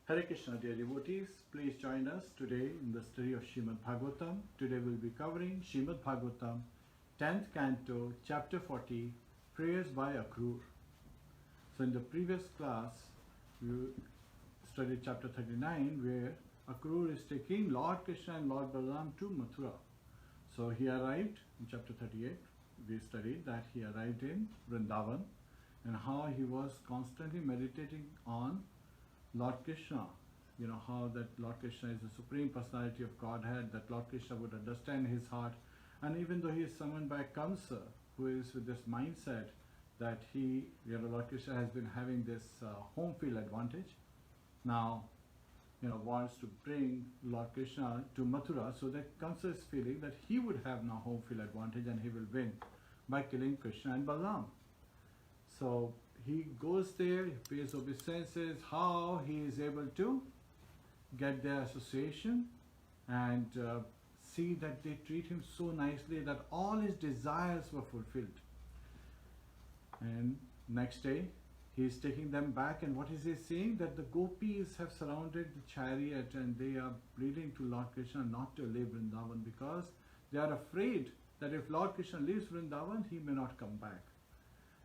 Hare Krishna, dear devotees, please join us today in the study of Śrīmad-Bhāgavatam. Today we'll be covering Śrīmad-Bhāgavatam, 10th canto, chapter 40, prayers by Akrūra. So in the previous class, we studied chapter 39, where Akrūra is taking Lord Krishna and Lord Balaram to Mathura. So he arrived in chapter 38. We studied that he arrived in Vrindavan and how he was constantly meditating on Lord Krishna. You know how that Lord Krishna is the Supreme Personality of Godhead, that Lord Krishna would understand his heart. And even though he is summoned by Kamsa, who is with this mindset that Lord Krishna has been having this home field advantage, now wants to bring Lord Krishna to Mathura, so that Kamsa is feeling that he would have now home field advantage and he will win by killing Krishna and Balaram. So he goes there, he pays obeisances, how he is able to get their association and see that they treat him so nicely that all his desires were fulfilled. And next day he is taking them back, and what is he saying? That the gopis have surrounded the chariot and they are pleading to Lord Krishna not to leave Vrindavan because they are afraid that if Lord Krishna leaves Vrindavan, he may not come back.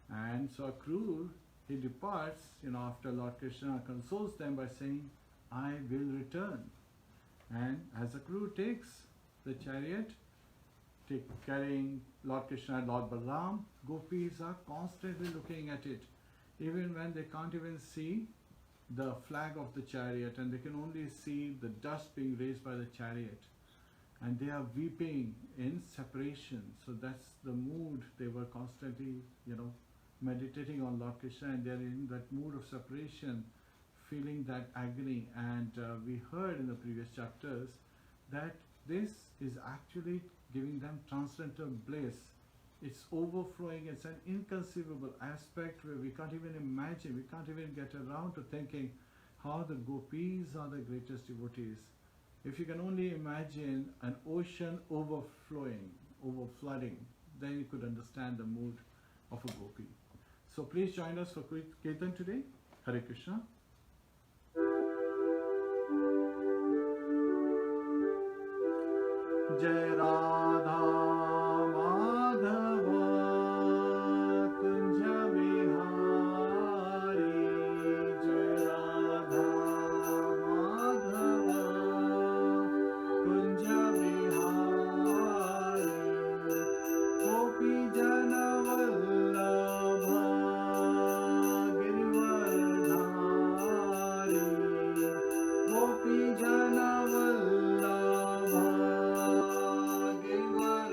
And so Akrūra, he departs, after Lord Krishna consoles them by saying, I will return. And as Akrūra takes the chariot, carrying Lord Krishna and Lord Balaram, gopis are constantly looking at it, even when they can't even see the flag of the chariot and they can only see the dust being raised by the chariot. And they are weeping in separation. So that's the mood. They were constantly, meditating on Lord Krishna, and they're in that mood of separation, feeling that agony. And we heard in the previous chapters that this is actually giving them transcendental bliss. It's overflowing. It's an inconceivable aspect where we can't even imagine, we can't even get around to thinking how the gopis are the greatest devotees. If you can only imagine an ocean overflowing, overflooding, then you could understand the mood of a gopi. So please join us for Kirtan today. Hare Krishna. Jai Radha Madhava Kunja Vihari, Jai Radha Madhava Kunja Vihari, Gopi Jana Vallabha Girivardhari, Gopi Jana Vallabha Girivardhari.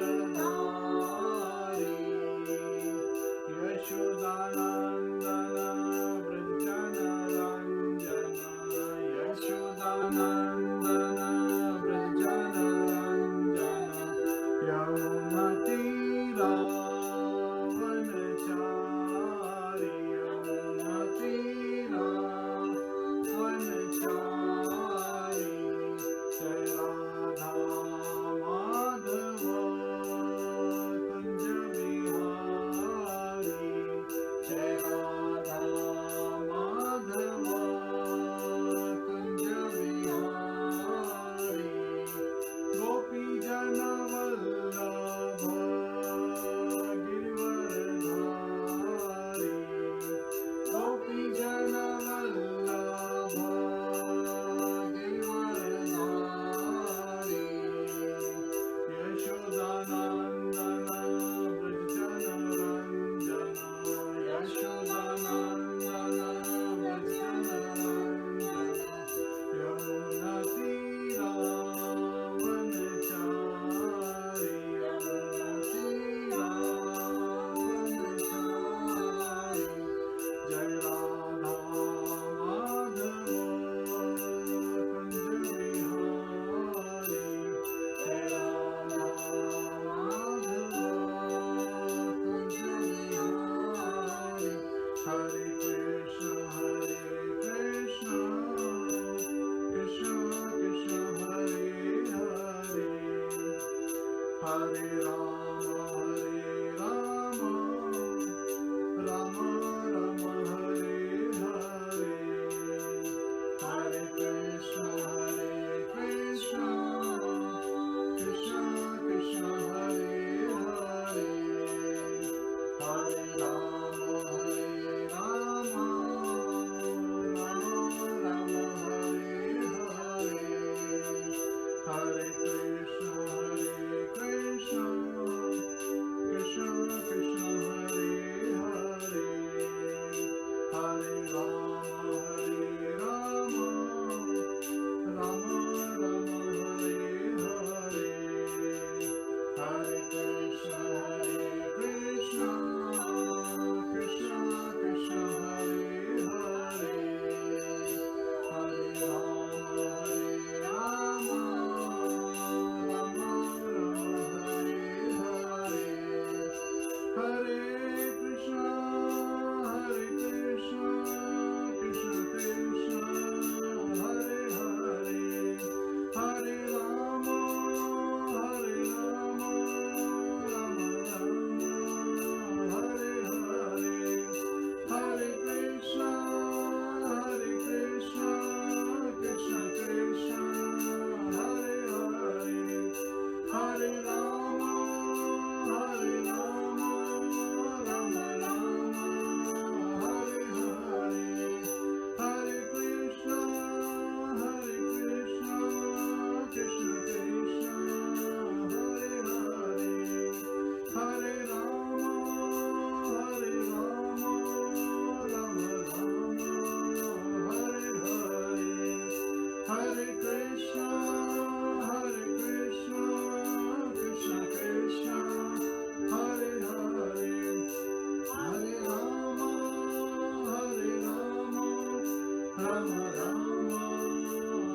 Rama Rama,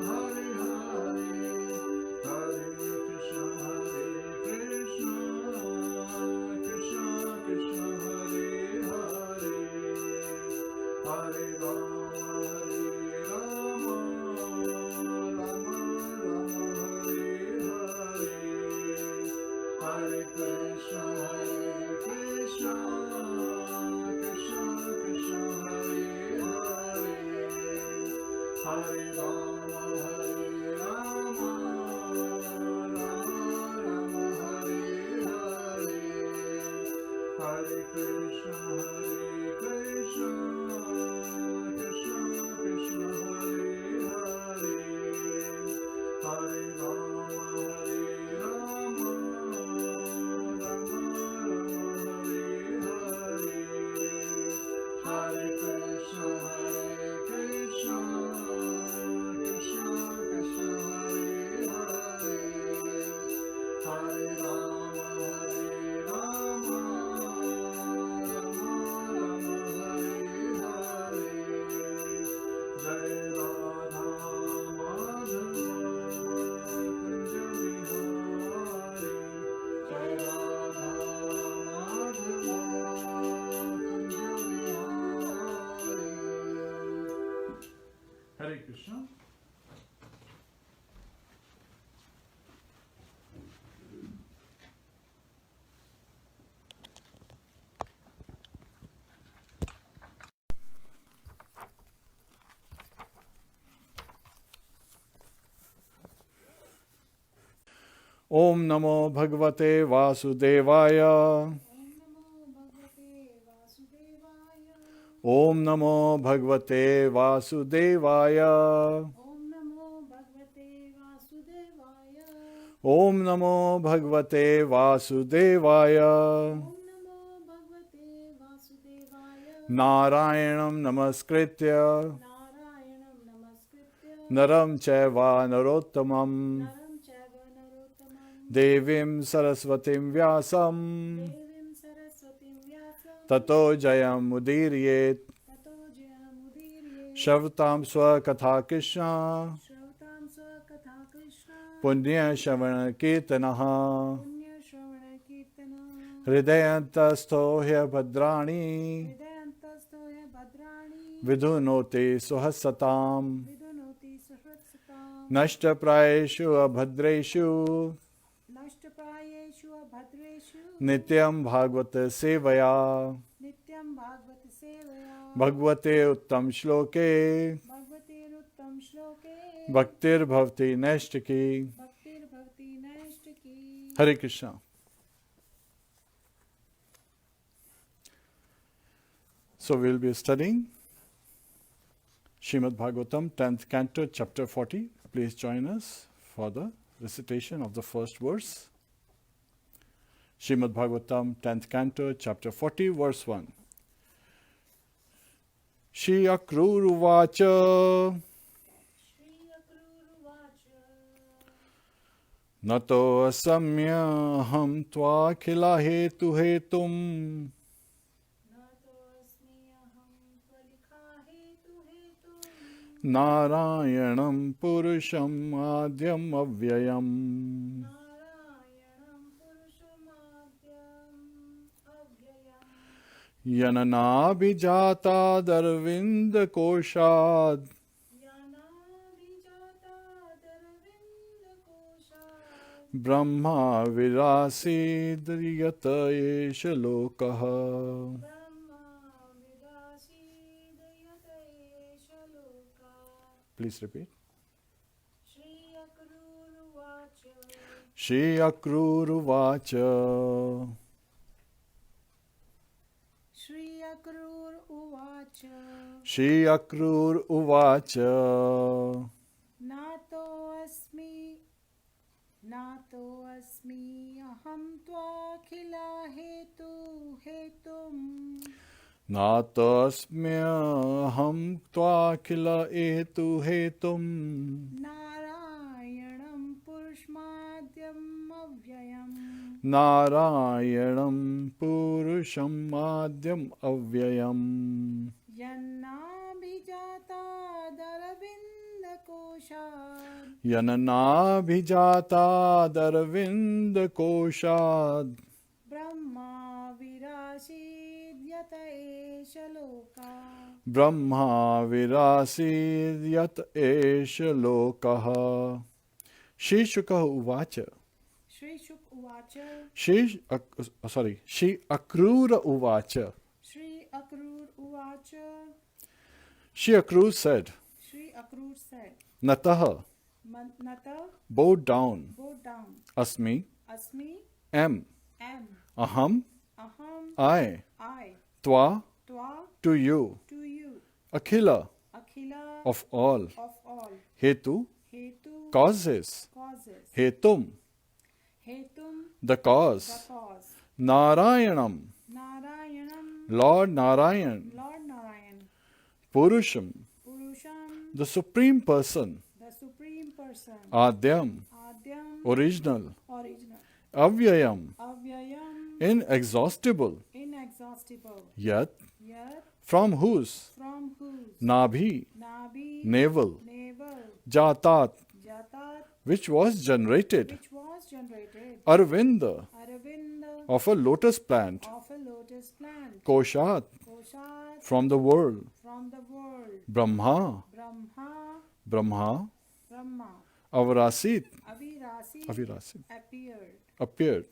Hare Hare, Hare Krishna, Krishna Krishna, Hare Hare, Hare Rama, Rama Rama, Hare Hare, Hare Krishna, Krishna Krishna, Hare Hare, Hare Rama, Rama Rama, Hare Hare, Hare Krishna, Krishna Krishna, Hare Hare, Hare Rama, Rama Rama, Hare Hare, Hare Krishna, Krishna Krishna, Hare Hare, Hare Rama, Rama Rama, Hare Hare. Jai Radha Madhava Kunja Vihari, Jai Radha Madhava Kunja Vihari. Hare Krishna. Om Namo Bhagavate Vasudevaya. Om Namo Bhagavate Vasudevaya. Om Namo Bhagavate Vasudevaya. Narayanam Namaskritya Naram Chaiva Narottamam Devim Saraswatim Vyasam Tato Jayam Mudiryet Shavatam Swakatha Krishna Punya Shavana Kirtanaha Hridayantastho Hya Bhadrani Vidhunote Suhasatam Nashtaprayeshu Abhadreshu Nityam Bhagavata Sevaya Bhagavate Uttam Shloke Bhaktir Bhavati Nashtaki. Hare Krishna. So we will be studying Śrīmad-Bhāgavatam, 10th Canto, Chapter 40. Please join us for the recitation of the first verse. Śrīmad-Bhāgavatam, 10th Canto, Chapter 40, verse 1. Shri Akrūra Vacha Nato asamya ham tvakhila hetu hetum Narayanam Purusham Adyam Avyayam. Yananabhijata Darvinda Koshad Brahma Virasi Driyata Yesha Lokaha. Please repeat. Shri Akrūra Vacha. Shri Akrūra Uvacha. Shri Akrūra Uvacha. Nato asmi aham tvakhila hetum. Natasmyaham tvakhila hetu hetum. Narayanam purushmadhyam avyayam. Narayanam Purusham Adyam Avyayam. Yanabhijata Yananabhijatad koshad. Brahma virasid yata esha loka. Brahma virasid yat esha lokaha. Shri Shuka uvacha. Shri Shuk Uvacha. Shri Akrūra uvacha. Shri Akrūra Uvacha. Shri Akrūra said, Shri Akrūra said, Nataha, Nata, bow down, go down. Asmi, Asmi, am, am. aham, Aham, I, I. tva, Twa, to you, to you. Akhila, Akhila, of all, of all. Hetu, Hetu, causes, causes. Hetum, Hetum, the the cause, cause. Narayanam, Narayanam, Lord Narayan, Lord Narayan. Purusham, Purusham, the Supreme Person, the Supreme Person. Adyam, Adyam, original, original. Avyayam, Avyayam, inexhaustible, inexhaustible. yet, Yet, from whose, from whose Nabhi, Nabi, navel, navel, Jatat, Jatat, which was generated, which was generated, Arvinda, Aravinda, of a lotus plant, of a lotus plant, Koshat, Koshat, from the world, from the world, Brahma, Brahma, Brahma, Brahma, Avrasit, Avirasi, appeared,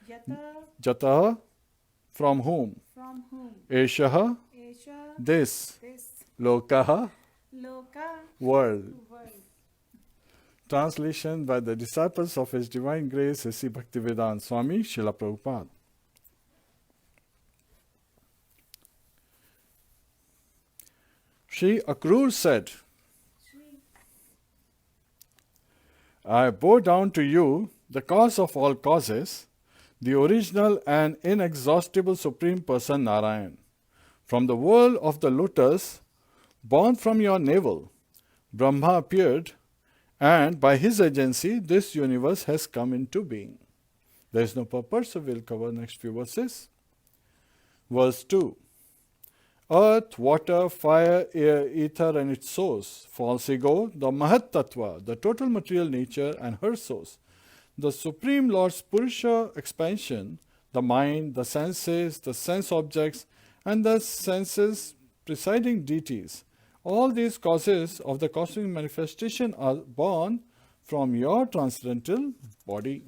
Yata, Jata, from whom, from whom, Eshaha, Esha, this, this, Lokaha, Loka, world. world. Translation by the disciples of His Divine Grace, S.C. Bhaktivedanta Swami, Srila Prabhupada. Shri Akrūra said, I bow down to you, the cause of all causes, the original and inexhaustible Supreme Person Narayan. From the world of the lotus, born from your navel, Brahma appeared, and by his agency, this universe has come into being. There is no purpose, so we'll cover next few verses. Verse 2. Earth, water, fire, air, ether and its source, false ego, the Mahat Tattva, the total material nature and her source, the Supreme Lord's Purusha expansion, the mind, the senses, the sense objects, and the senses presiding deities. All these causes of the cosmic manifestation are born from your transcendental body.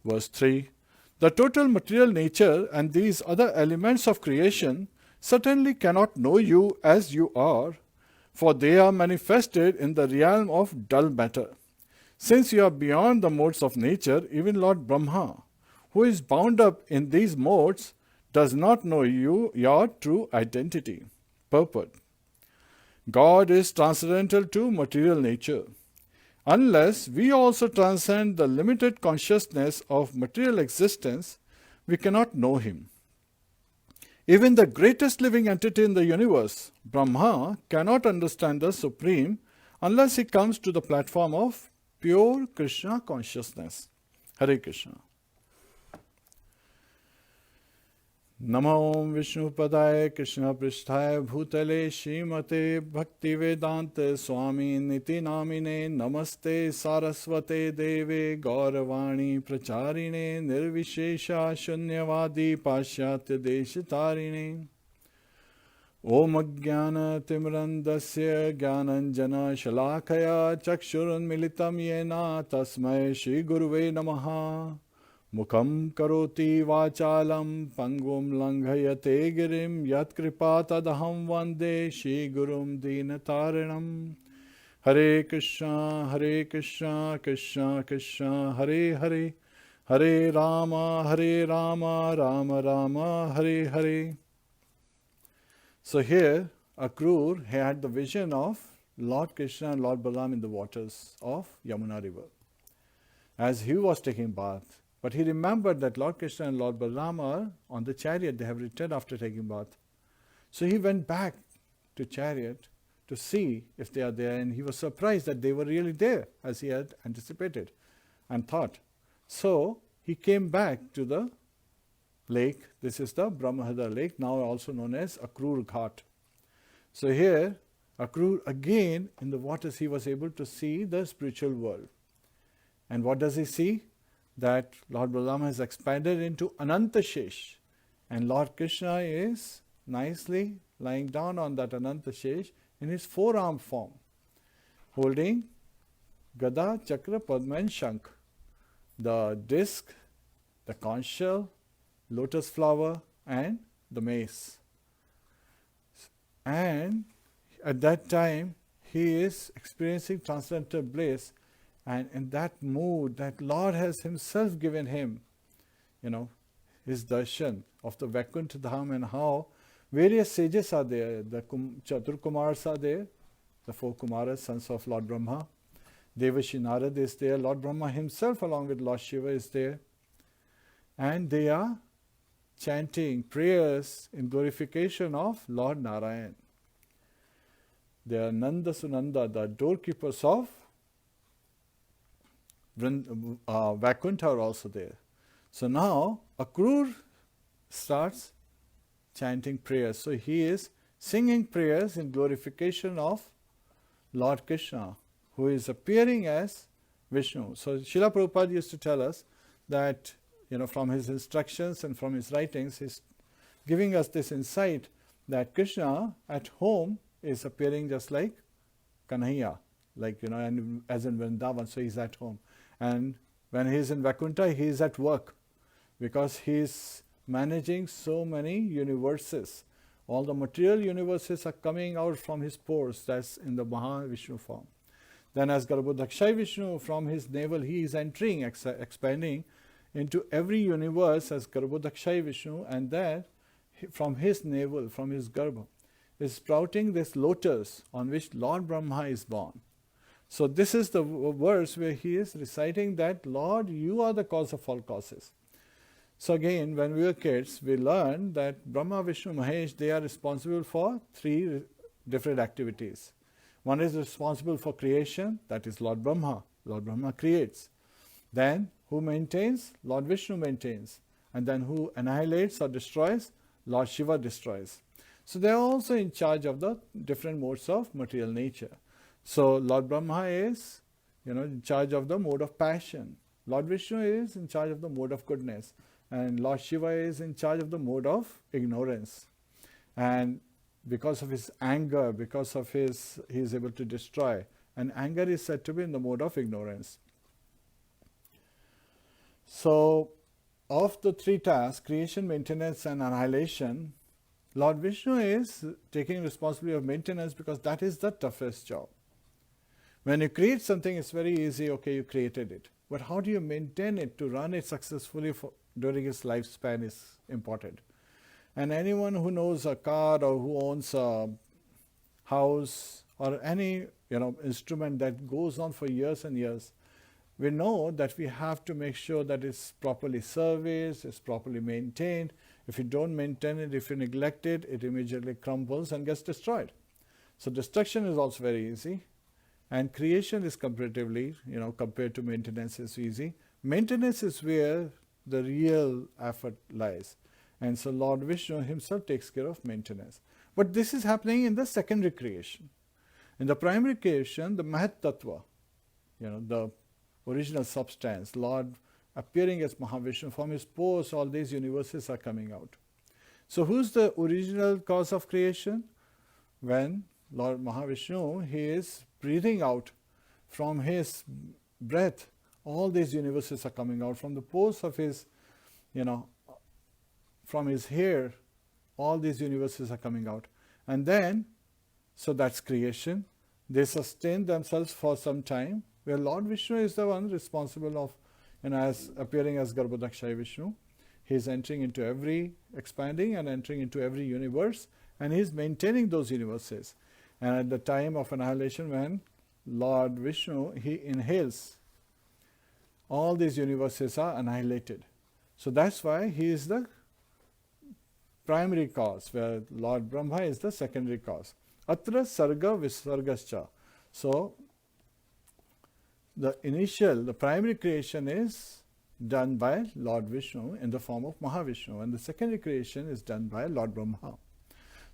Verse 3. The total material nature and these other elements of creation certainly cannot know you as you are, for they are manifested in the realm of dull matter. Since you are beyond the modes of nature, even Lord Brahma, who is bound up in these modes, does not know you, your true identity. Purport. God is transcendental to material nature. Unless we also transcend the limited consciousness of material existence, we cannot know Him. Even the greatest living entity in the universe, Brahma, cannot understand the Supreme unless he comes to the platform of pure Krishna consciousness. Hare Krishna. Namo Vishnu Padaya Krishna Pristhaya Bhutale Śrīmate Bhaktivedanta Swami Niti Namine Namaste Saraswate Deve Gauravani Pracharine Nirvishesha Shunyavadi Pashyatya Deshitarine Om Ajnana Timrandasya Gyananjana Shalakaya Chakshurun Militam Yena Tasmai Shri Guruve Namaha Mukham karoti vachalam pangum langhayate girim yat kripatadaham vande Shri Gurum Dinatarinam. Hare Krishna, Krishna Krishna, Hare Hare, Hare Rama, Rama Rama, Hare Hare. So here, Akrūra had the vision of Lord Krishna and Lord Balaram in the waters of Yamuna river as he was taking bath. But he remembered that Lord Krishna and Lord Balaram are on the chariot. They have returned after taking bath. So he went back to chariot to see if they are there, and he was surprised that they were really there as he had anticipated and thought. So he came back to the lake. This is the Brahmahada lake, now also known as Akrūra Ghat. So here Akrūra again in the waters he was able to see the spiritual world. And what does he see? That Lord Balarama has expanded into Anantashesh, and Lord Krishna is nicely lying down on that Anantashesh in his four-arm form, holding Gada, Chakra, Padma and Shankh, the disc, the conch shell, lotus flower and the mace. And at that time he is experiencing transcendental bliss, and in that mood that Lord has himself given him, his darshan of the Vaikuntha Dham, and how various sages are there. The Chatur Kumars are there, the four Kumaras, sons of Lord Brahma. Devashi Narad is there, Lord Brahma himself along with Lord Shiva is there. And they are chanting prayers in glorification of Lord Narayan. They are Nanda Sunanda, the doorkeepers of Vaikuntha are also there. So now Akrūra starts chanting prayers. So he is singing prayers in glorification of Lord Krishna, who is appearing as Vishnu. So Srila Prabhupada used to tell us that, from his instructions and from his writings, he's giving us this insight that Krishna at home is appearing just like Kanhaiya, and as in Vrindavan, so he's at home. And when he's in Vaikuntha, he is at work, because he is managing so many universes. All the material universes are coming out from his pores, that's in the Mahavishnu form. Then as Garbhodakshai Vishnu, from his navel he is entering, expanding into every universe as Garbhodakshai Vishnu, and then from his navel, from his Garbha, is sprouting this lotus on which Lord Brahma is born. So this is the verse where he is reciting that, Lord, you are the cause of all causes. So again, when we were kids, we learned that Brahma, Vishnu, Mahesh, they are responsible for three different activities. One is responsible for creation, that is Lord Brahma. Lord Brahma creates. Then who maintains? Lord Vishnu maintains. And then who annihilates or destroys? Lord Shiva destroys. So they are also in charge of the different modes of material nature. So Lord Brahma is, in charge of the mode of passion. Lord Vishnu is in charge of the mode of goodness. And Lord Shiva is in charge of the mode of ignorance. And because of his anger, because of he is able to destroy. And anger is said to be in the mode of ignorance. So, of the three tasks, creation, maintenance and annihilation, Lord Vishnu is taking responsibility of maintenance, because that is the toughest job. When you create something, it's very easy, okay, you created it. But how do you maintain it to run it successfully during its lifespan is important. And anyone who knows a car or who owns a house or any instrument that goes on for years and years, we know that we have to make sure that it's properly serviced, it's properly maintained. If you don't maintain it, if you neglect it, it immediately crumbles and gets destroyed. So destruction is also very easy, and creation is comparatively, compared to maintenance, is easy. Maintenance is where the real effort lies. And so Lord Vishnu himself takes care of maintenance. But this is happening in the secondary creation. In the primary creation, the Mahat Tattva, the original substance, Lord appearing as Mahavishnu, from his pores all these universes are coming out. So who's the original cause of creation? When Lord Mahavishnu, he is breathing out from his breath, all these universes are coming out from the pores of his, from his hair, all these universes are coming out. And then, so that's creation. They sustain themselves for some time, where Lord Vishnu is the one responsible of, as appearing as Garbhodakshai Vishnu. He is entering into expanding and entering into every universe, and he is maintaining those universes. And at the time of annihilation, when Lord Vishnu, he inhales, all these universes are annihilated. So that's why he is the primary cause, where Lord Brahma is the secondary cause. Atra sarga visargascha. So the primary creation is done by Lord Vishnu in the form of Mahavishnu, and the secondary creation is done by Lord Brahma.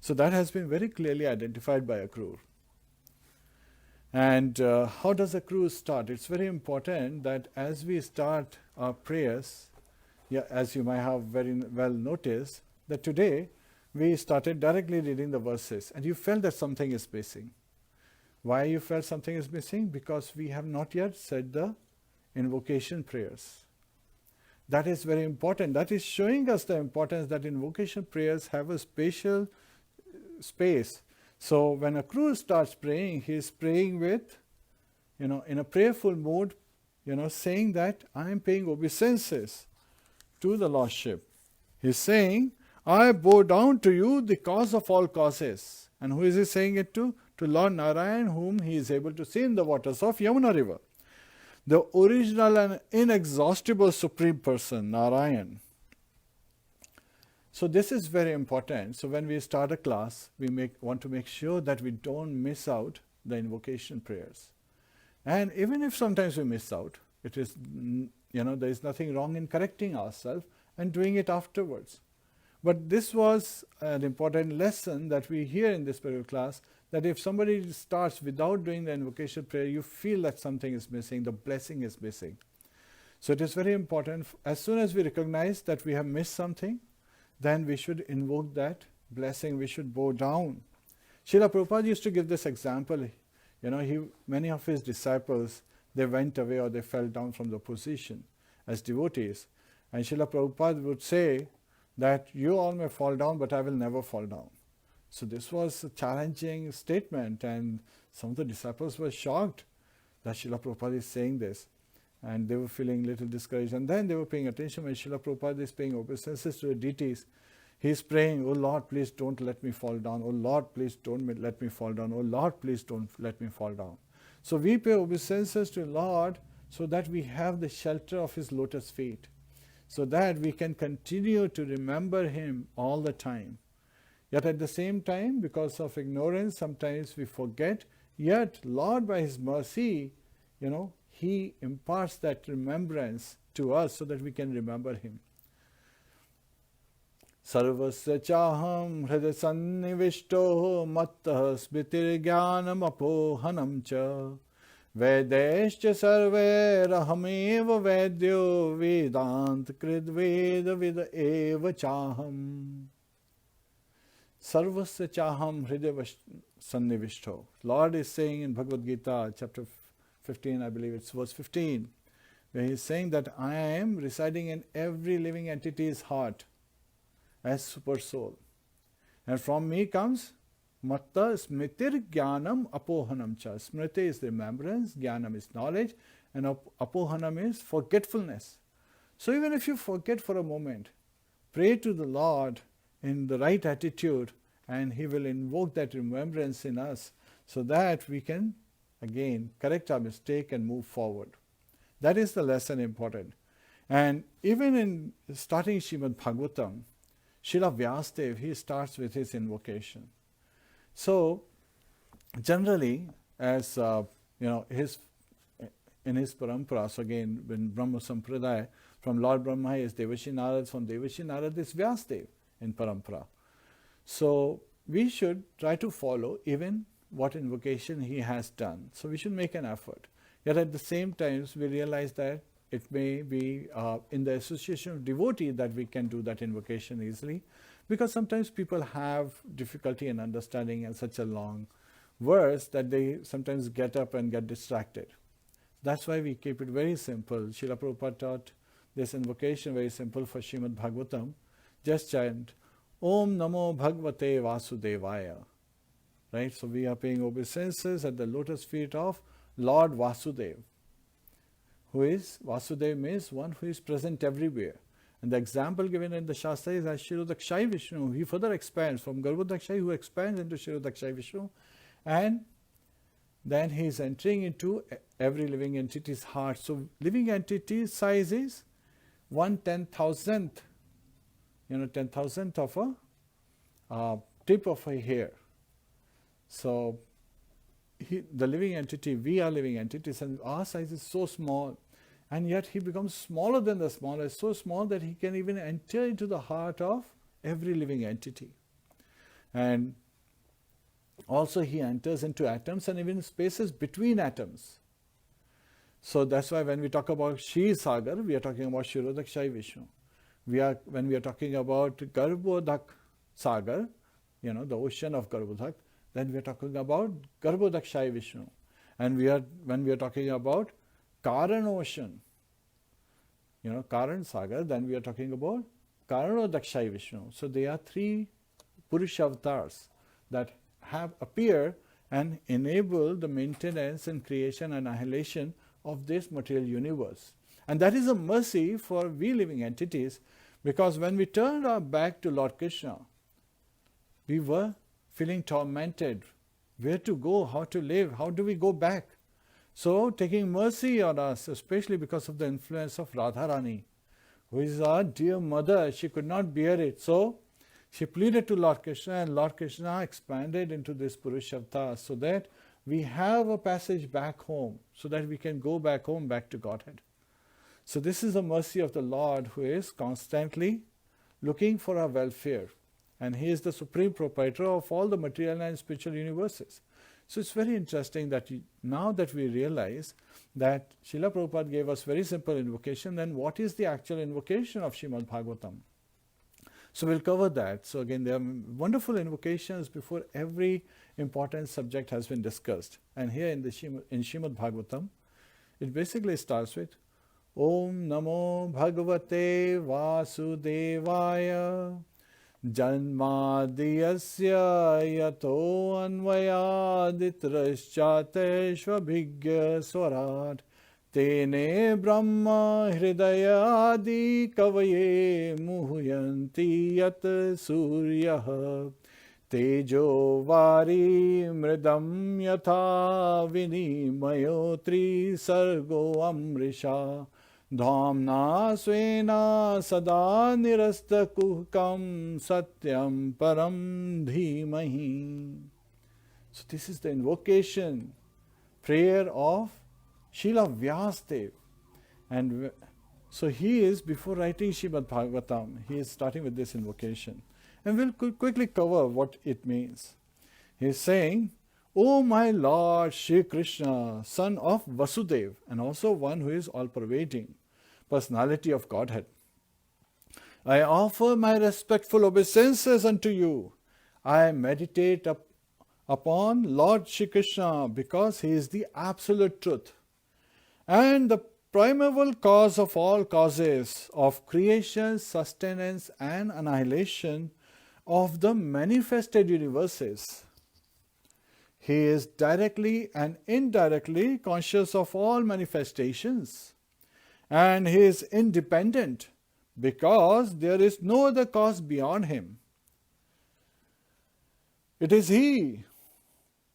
So that has been very clearly identified by Akrūra. And how does Akrūra start? It's very important that as we start our prayers, as you might have very well noticed, that today we started directly reading the verses and you felt that something is missing. Why you felt something is missing? Because we have not yet said the invocation prayers. That is very important. That is showing us the importance that invocation prayers have a spatial space. So when Akrūra starts praying, he is praying with, in a prayerful mood, saying that I am paying obeisances to the Lordship. He is saying, I bow down to you, the cause of all causes. And who is he saying it to? To Lord Narayan, whom he is able to see in the waters of Yamuna river. The original and inexhaustible Supreme Person, Narayan. So this is very important. So when we start a class, we want to make sure that we don't miss out the invocation prayers. And even if sometimes we miss out, it is, there is nothing wrong in correcting ourselves and doing it afterwards. But this was an important lesson that we hear in this particular class, that if somebody starts without doing the invocation prayer, you feel that something is missing, the blessing is missing. So it is very important, as soon as we recognize that we have missed something, then we should invoke that blessing, we should bow down. Srila Prabhupada used to give this example. Many of his disciples, they went away or they fell down from the position as devotees. And Srila Prabhupada would say that you all may fall down, but I will never fall down. So this was a challenging statement, and some of the disciples were shocked that Srila Prabhupada is saying this. And they were feeling a little discouraged. And then they were paying attention when Srila Prabhupada is paying obeisances to the deities. He is praying, oh Lord, please don't let me fall down. Oh Lord, please don't let me fall down. Oh Lord, please don't let me fall down. So we pay obeisances to Lord so that we have the shelter of His lotus feet, so that we can continue to remember Him all the time. Yet at the same time, because of ignorance, sometimes we forget. Yet Lord, by His mercy, He imparts that remembrance to us so that we can remember Him. Sarvasya chaham hridaya sannivishto mattah smritirjnanam apohanam cha Vedescha sarverahameva vedyo vedant krid veda vida eva chaham. Sarvasya chaham hridaya sannivishto. Lord is saying in Bhagavad Gita, chapter 15, I believe it's verse 15, where he is saying that I am residing in every living entity's heart as super soul. And from me comes Matta Smritir Jnanam Apohanam Cha. Smriti is the remembrance, Jnanam is knowledge, and Apohanam is forgetfulness. So even if you forget for a moment, pray to the Lord in the right attitude, and He will invoke that remembrance in us so that we can again correct our mistake and move forward. That is the lesson important. And even in starting Śrīmad-Bhāgavatam, Srila Vyasadeva, he starts with his invocation. So generally, as in his parampara, so again when Brahma Sampradaya, from Lord Brahma is Devashi Narad, from Devashi Narad is Vyasadeva in parampara. So we should try to follow even what invocation he has done. So we should make an effort. Yet at the same time, we realize that it may be in the association of devotee that we can do that invocation easily, because sometimes people have difficulty in understanding such a long verse that they sometimes get up and get distracted. That's why we keep it very simple. Srila Prabhupada taught this invocation very simple for Śrīmad-Bhāgavatam. Just chant Om Namo Bhagavate Vasudevaya. Right? So we are paying obeisances at the lotus feet of Lord Vasudeva. Who is? Vasudeva means one who is present everywhere. And the example given in the Shastra is as Śrīrodakshayi Vishnu. He further expands from Garbhodakshayi, who expands into Śrīrodakshayi Vishnu, and then he is entering into every living entity's heart. So living entity size is 1/10,000th, 10,000th of a tip of a hair. So the living entity, we are living entities, and our size is so small, and yet he becomes smaller than the smallest, so small that he can even enter into the heart of every living entity. And Also he enters into atoms and even spaces between atoms. So that's why when we talk about Shri Sagar, we are talking about Shirodakshai Vishnu. When we are talking about Garbhodak Sagar, the ocean of Garbhodak, then we are talking about Garbhodakshai Vishnu. And when we are talking about Karan ocean, Karan Sagar, then we are talking about Karanodakshai Vishnu. So they are three Purusha avatars that have appeared and enable the maintenance and creation and annihilation of this material universe. And that is a mercy for we living entities, because when we turned our back to Lord Krishna, we were feeling tormented. Where to go, how to live, how do we go back? So taking mercy on us, especially because of the influence of Radharani, who is our dear mother, she could not bear it. So she pleaded to Lord Krishna, and Lord Krishna expanded into this Purusha avatar so that we have a passage back home, so that we can go back home, back to Godhead. So this is the mercy of the Lord, who is constantly looking for our welfare. And he is the supreme proprietor of all the material and spiritual universes. So it's very interesting that now that we realize that Srila Prabhupada gave us very simple invocation, then what is the actual invocation of Śrīmad-Bhāgavatam? So we'll cover that. So again, there are wonderful invocations before every important subject has been discussed. And here in Śrīmad-Bhāgavatam, it basically starts with Om Namo Bhagavate Vasudevaya Janmadiyasya yato anvayaditrashchateshvabhigya swarat tene brahma hridayadi kavaye muhyanti yat suryah tejo vari mridam yatha vinimayo trisargo amrisha Dhamna svena sada nirasta kuhkam satyam param dhimahi. So this is the invocation, prayer of Srila Vyasadeva. And so he is, before writing Śrīmad-Bhāgavatam, he is starting with this invocation. And we'll quickly cover what it means. He is saying, O my Lord Shri Krishna, son of Vasudeva, and also one who is all-pervading, personality of Godhead, I offer my respectful obeisances unto you. I meditate upon Lord Shri Krishna because he is the absolute truth and the primeval cause of all causes of creation, sustenance and annihilation of the manifested universes. He is directly and indirectly conscious of all manifestations, and he is independent because there is no other cause beyond him. It is he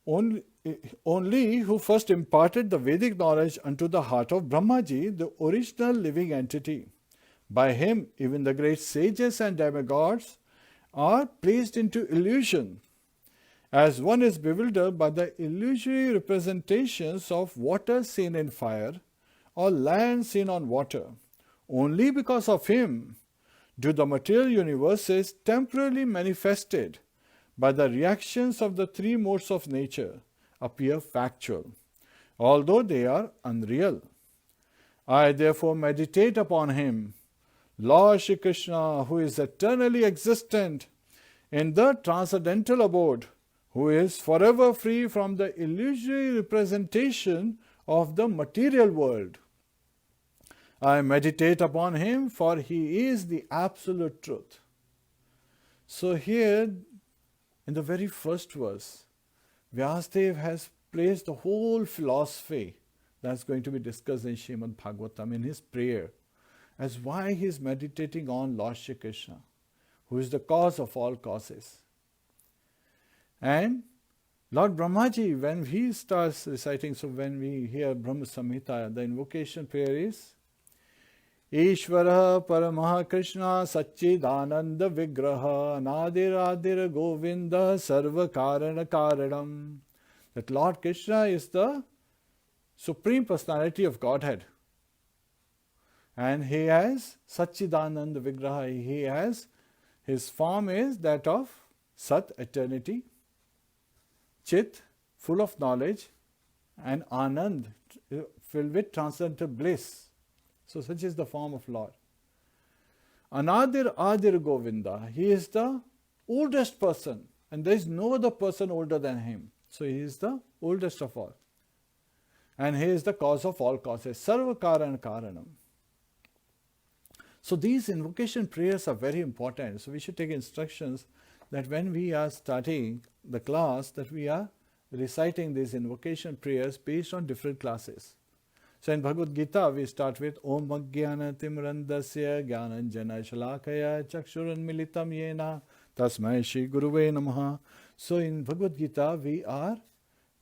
only who first imparted the Vedic knowledge unto the heart of Brahmaji, the original living entity. By him, even the great sages and demigods are placed into illusion, as one is bewildered by the illusory representations of water seen in fire or land seen on water. Only because of him do the material universes temporarily manifested by the reactions of the three modes of nature appear factual, although they are unreal. I therefore meditate upon him, Lord Shri Krishna, who is eternally existent in the transcendental abode, who is forever free from the illusory representation of the material world. I meditate upon him, for he is the absolute truth. So here, in the very first verse, Vyasadeva has placed the whole philosophy that's going to be discussed in Śrīmad-Bhāgavatam in his prayer as why he is meditating on Lord Shri Krishna, who is the cause of all causes. And Lord Brahmaji, when he starts reciting, so when we hear Brahma Samhita, the invocation prayer is Ishvara Paramaha Krishna Satchidananda Vigraha Nadiradir Govinda Sarva Karana Karanam. That Lord Krishna is the Supreme Personality of Godhead. And he has Satchidananda Vigraha. He has, his form is that of Sat, eternity. Chit, full of knowledge, and Anand, filled with transcendental bliss. So such is the form of Lord. Anadir Adir Govinda, he is the oldest person, and there is no other person older than him. So he is the oldest of all. And he is the cause of all causes. Sarva Karan Karanam. So these invocation prayers are very important. So we should take instructions that when we are studying the class, that we are reciting these invocation prayers based on different classes. So in Bhagavad Gita, we start with Om Ajnana Timrandasya Jnananjana Shalakaya Chakshuran Militam Yena Tasmai Shri Guruve Namaha. So in Bhagavad Gita, we are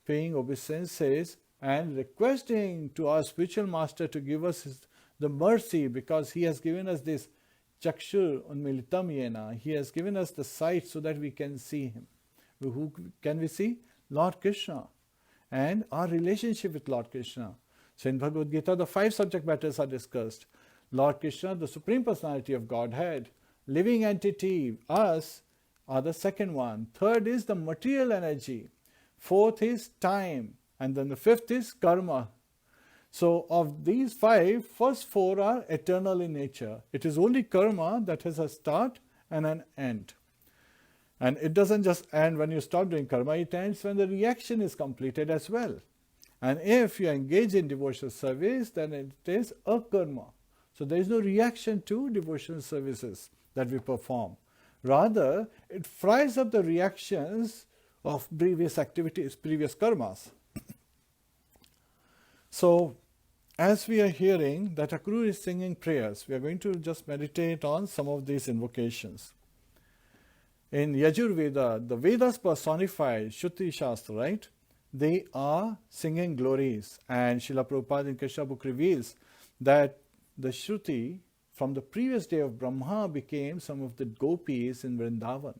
paying obeisances and requesting to our spiritual master to give us the mercy, because he has given us this Chakshur Unmilitam Yena. He has given us the sight so that we can see him. Who can we see? Lord Krishna, and our relationship with Lord Krishna. So in Bhagavad Gita, the 5 subject matters are discussed. Lord Krishna, the Supreme Personality of Godhead, living entity, us, are the second one. Third is the material energy. Fourth is time. And then the fifth is karma. So of these 5, first 4 are eternal in nature. It is only karma that has a start and an end. And it doesn't just end when you stop doing karma, it ends when the reaction is completed as well. And if you engage in devotional service, then it is akarma. So there is no reaction to devotional services that we perform. Rather, it fries up the reactions of previous activities, previous karmas. So, as we are hearing that Akrūra is singing prayers, we are going to just meditate on some of these invocations. In Yajurveda, the Vedas personified Shruti Shastra, right? They are singing glories. And Srila Prabhupada in Krishna book reveals that the Shruti from the previous day of Brahma became some of the gopis in Vrindavan.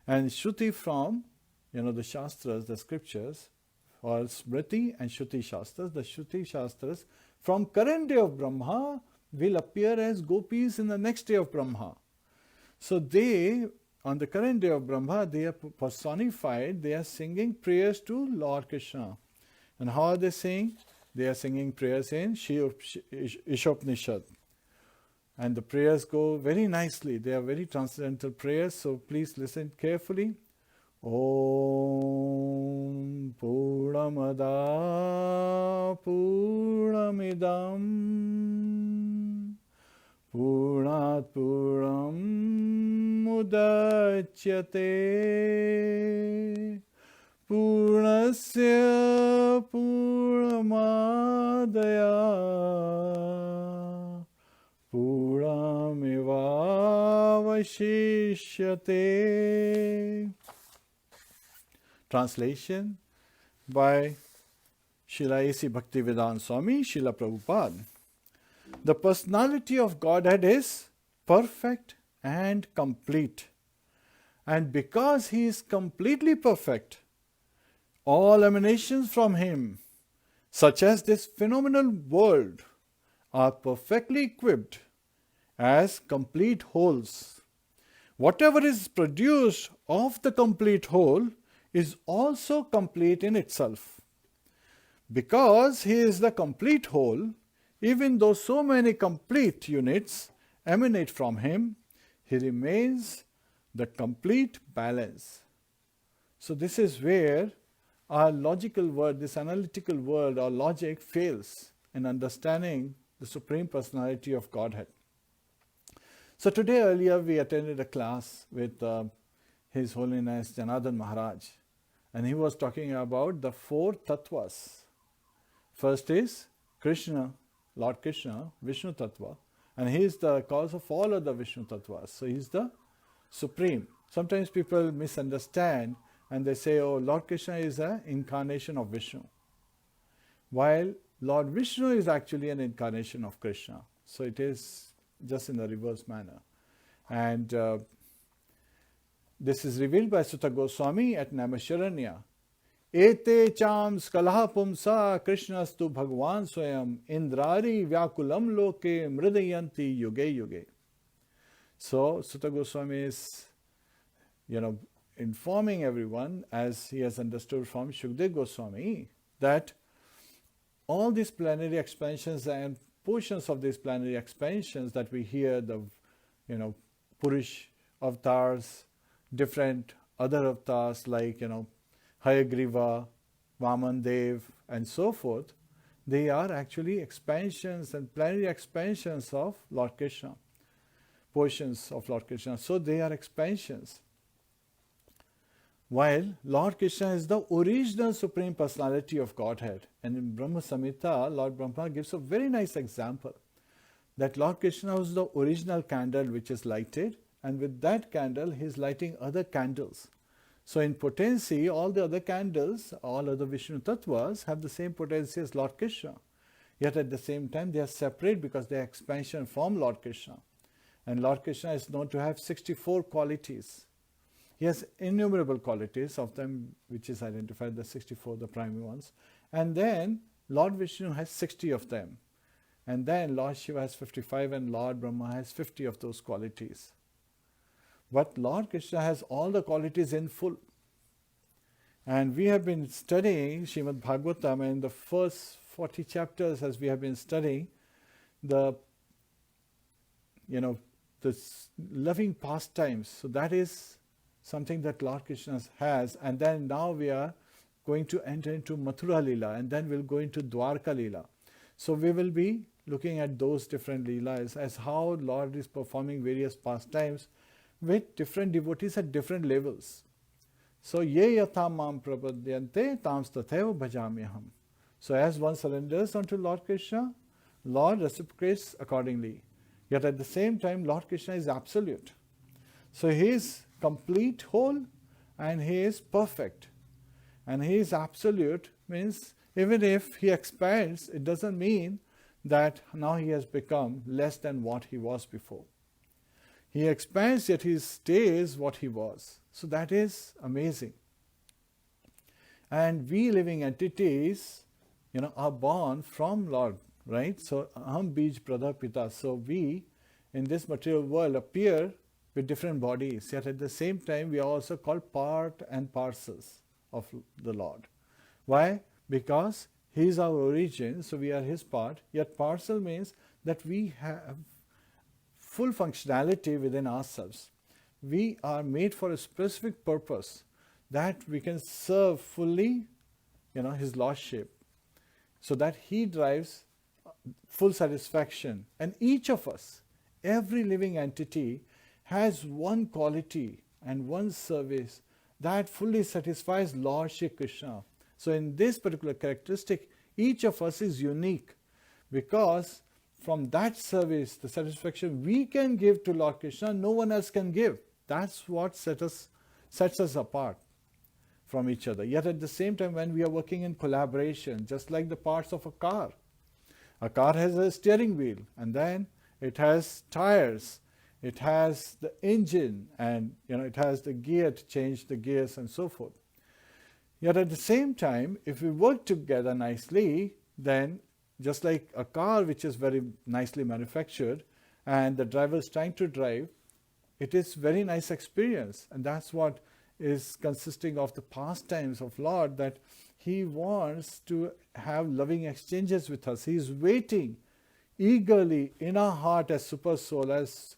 And Shruti from, the Shastras, the scriptures, or Smriti and Shruti Shastras, the Shruti Shastras from current day of Brahma will appear as gopis in the next day of Brahma. So they, on the current day of Brahma, they are personified, they are singing prayers to Lord Krishna. And how are they singing? They are singing prayers in Ishopnishad. And the prayers go very nicely. They are very transcendental prayers, so please listen carefully. Om Purnamada Purnamidam Purnat Puram Mudachyate Purnasya Purnamadaya Puramivavashishyate. Translation by Srila A.C. Bhaktivedanta Swami, Srila Prabhupada. The personality of Godhead is perfect and complete. And because he is completely perfect, all emanations from him, such as this phenomenal world, are perfectly equipped as complete wholes. Whatever is produced of the complete whole is also complete in itself. Because he is the complete whole, even though so many complete units emanate from him, he remains the complete balance. So this is where our logical world, this analytical world, our logic fails in understanding the Supreme Personality of Godhead. So today earlier we attended a class with His Holiness Janardhan Maharaj, and he was talking about the 4 Tattvas. First is Krishna, Lord Krishna, Vishnu Tattva, and he is the cause of all other Vishnu Tattvas. So he is the Supreme. Sometimes people misunderstand and they say, oh, Lord Krishna is an incarnation of Vishnu, while Lord Vishnu is actually an incarnation of Krishna. So it is just in the reverse manner. And this is revealed by Sutta Goswami at Naimisharanya. Ete cham skalaha pumsa Krishnastu Bhagavan Swayam Indrari Vyakulam Loke Mridayanti Yuge Yuge. So Sutta Goswami is, informing everyone, as he has understood from Shukdev Goswami, that all these plenary expansions and portions of these plenary expansions that we hear, the Purush avatars, different other avatars like Hayagriva, Vaman Dev, and so forth, they are actually expansions and plenary expansions of Lord Krishna, portions of Lord Krishna. So they are expansions. While Lord Krishna is the original Supreme Personality of Godhead. And in Brahma Samhita, Lord Brahma gives a very nice example that Lord Krishna was the original candle which is lighted, and with that candle he is lighting other candles. So in potency, all the other candles, all other Vishnu Tattvas have the same potency as Lord Krishna. Yet at the same time they are separate because they are expansion from Lord Krishna. And Lord Krishna is known to have 64 qualities. He has innumerable qualities, of them which is identified, the 64, the primary ones. And then Lord Vishnu has 60 of them. And then Lord Shiva has 55 and Lord Brahma has 50 of those qualities. But Lord Krishna has all the qualities in full. And we have been studying Śrīmad-Bhāgavatam, and in the first 40 chapters, as we have been studying, the loving pastimes. So that is something that Lord Krishna has. And then now we are going to enter into Mathura Leela, and then we'll go into Dwarka Leela. So we will be looking at those different Leelas as how Lord is performing various pastimes with different devotees at different levels. So ye yatha mam prapadyante tams tatheva bhajamyaham. So as one surrenders unto Lord Krishna, Lord reciprocates accordingly. Yet at the same time, Lord Krishna is absolute. So he is complete, whole, and he is perfect. And he is absolute means even if he expands, it doesn't mean that now he has become less than what he was before. He expands, yet he stays what he was. So that is amazing. And we living entities, are born from Lord, right? So aham bij pradha pita. So we in this material world appear with different bodies, yet at the same time we are also called part and parcels of the Lord. Why? Because he is our origin, so we are his part, yet parcel means that we have full functionality within ourselves. We are made for a specific purpose, that we can serve fully, his lordship, so that he drives full satisfaction. And each of us, every living entity, has one quality and one service that fully satisfies Lord Shri Krishna. So in this particular characteristic, each of us is unique, because from that service, the satisfaction we can give to Lord Krishna, no one else can give. That's what sets us apart from each other. Yet at the same time, when we are working in collaboration, just like the parts of a car has a steering wheel, and then it has tires, it has the engine, and it has the gear to change the gears and so forth. Yet at the same time, if we work together nicely, then just like a car which is very nicely manufactured and the driver is trying to drive, it is very nice experience. And that's what is consisting of the pastimes of Lord, that he wants to have loving exchanges with us. He is waiting eagerly in our heart as super soul, as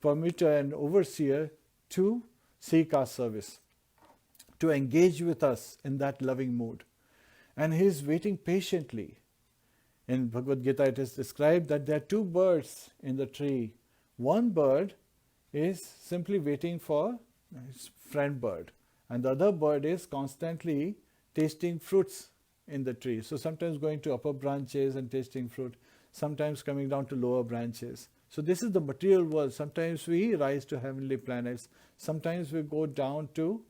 permitter and overseer, to seek our service, to engage with us in that loving mood. And he is waiting patiently. In Bhagavad Gita it is described that there are two birds in the tree. One bird is simply waiting for his friend bird, and the other bird is constantly tasting fruits in the tree. So sometimes going to upper branches and tasting fruit, sometimes coming down to lower branches. So this is the material world. Sometimes we rise to heavenly planets, sometimes we go down to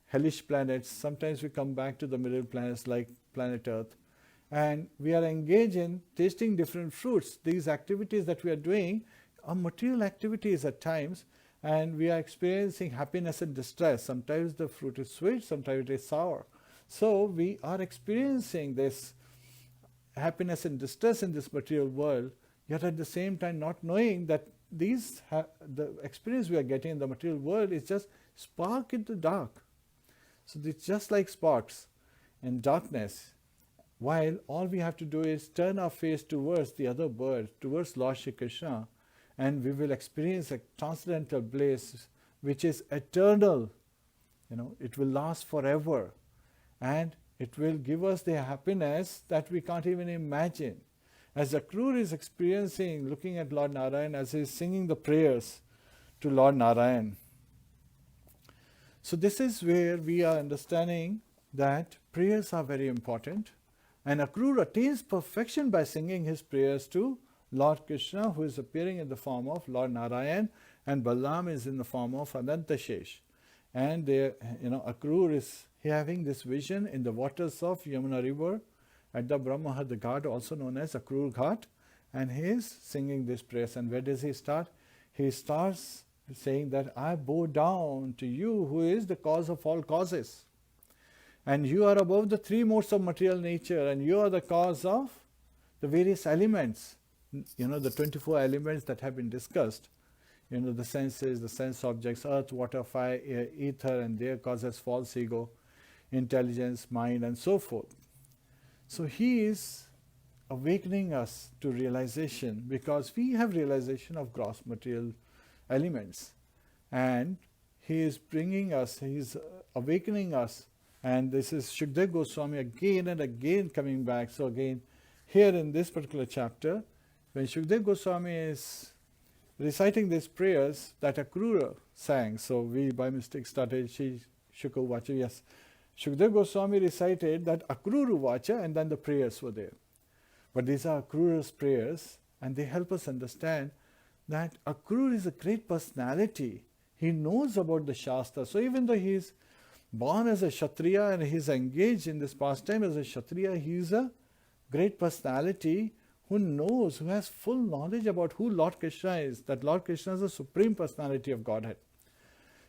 hellish planets, sometimes we come back to the middle planets like planet Earth. And we are engaged in tasting different fruits. These activities that we are doing are material activities at times, and we are experiencing happiness and distress. Sometimes the fruit is sweet, sometimes it is sour. So we are experiencing this happiness and distress in this material world, yet at the same time not knowing that the experience we are getting in the material world is just spark in the dark. So it's just like sparks in darkness, while all we have to do is turn our face towards the other bird, towards Lord Shri Krishna, and we will experience a transcendental bliss which is eternal. It will last forever, and it will give us the happiness that we can't even imagine. As Akrūra is experiencing, looking at Lord Narayan as he is singing the prayers to Lord Narayan. So this is where we are understanding that prayers are very important, and Akrūra attains perfection by singing his prayers to Lord Krishna, who is appearing in the form of Lord Narayan, and Balaram is in the form of Anantashesh. And Akrūra is having this vision in the waters of Yamuna river at the Brahmahad Ghat, also known as Akrūra Ghat, and he is singing this prayers. And where does he start? He starts saying that I bow down to you who is the cause of all causes. And you are above the three modes of material nature, and you are the cause of the various elements, the 24 elements that have been discussed. The senses, the sense objects, earth, water, fire, air, ether, and their causes false ego, intelligence, mind, and so forth. So he is awakening us to realization, because we have realization of gross material elements, and he is bringing us, he is awakening us. And this is Shukdev Goswami again and again coming back. So again, here in this particular chapter, when Shukdev Goswami is reciting these prayers that Akrūra sang, so we by mistake started Shuka Vacha. Yes, Shukdev Goswami recited that Akrūra Vacha, and then the prayers were there. But these are Akrūra's prayers, and they help us understand that Akrūra is a great personality. He knows about the Shastra. So even though he is born as a Kshatriya and he is engaged in this pastime as a Kshatriya, he is a great personality who knows, who has full knowledge about who Lord Krishna is, that Lord Krishna is the Supreme Personality of Godhead.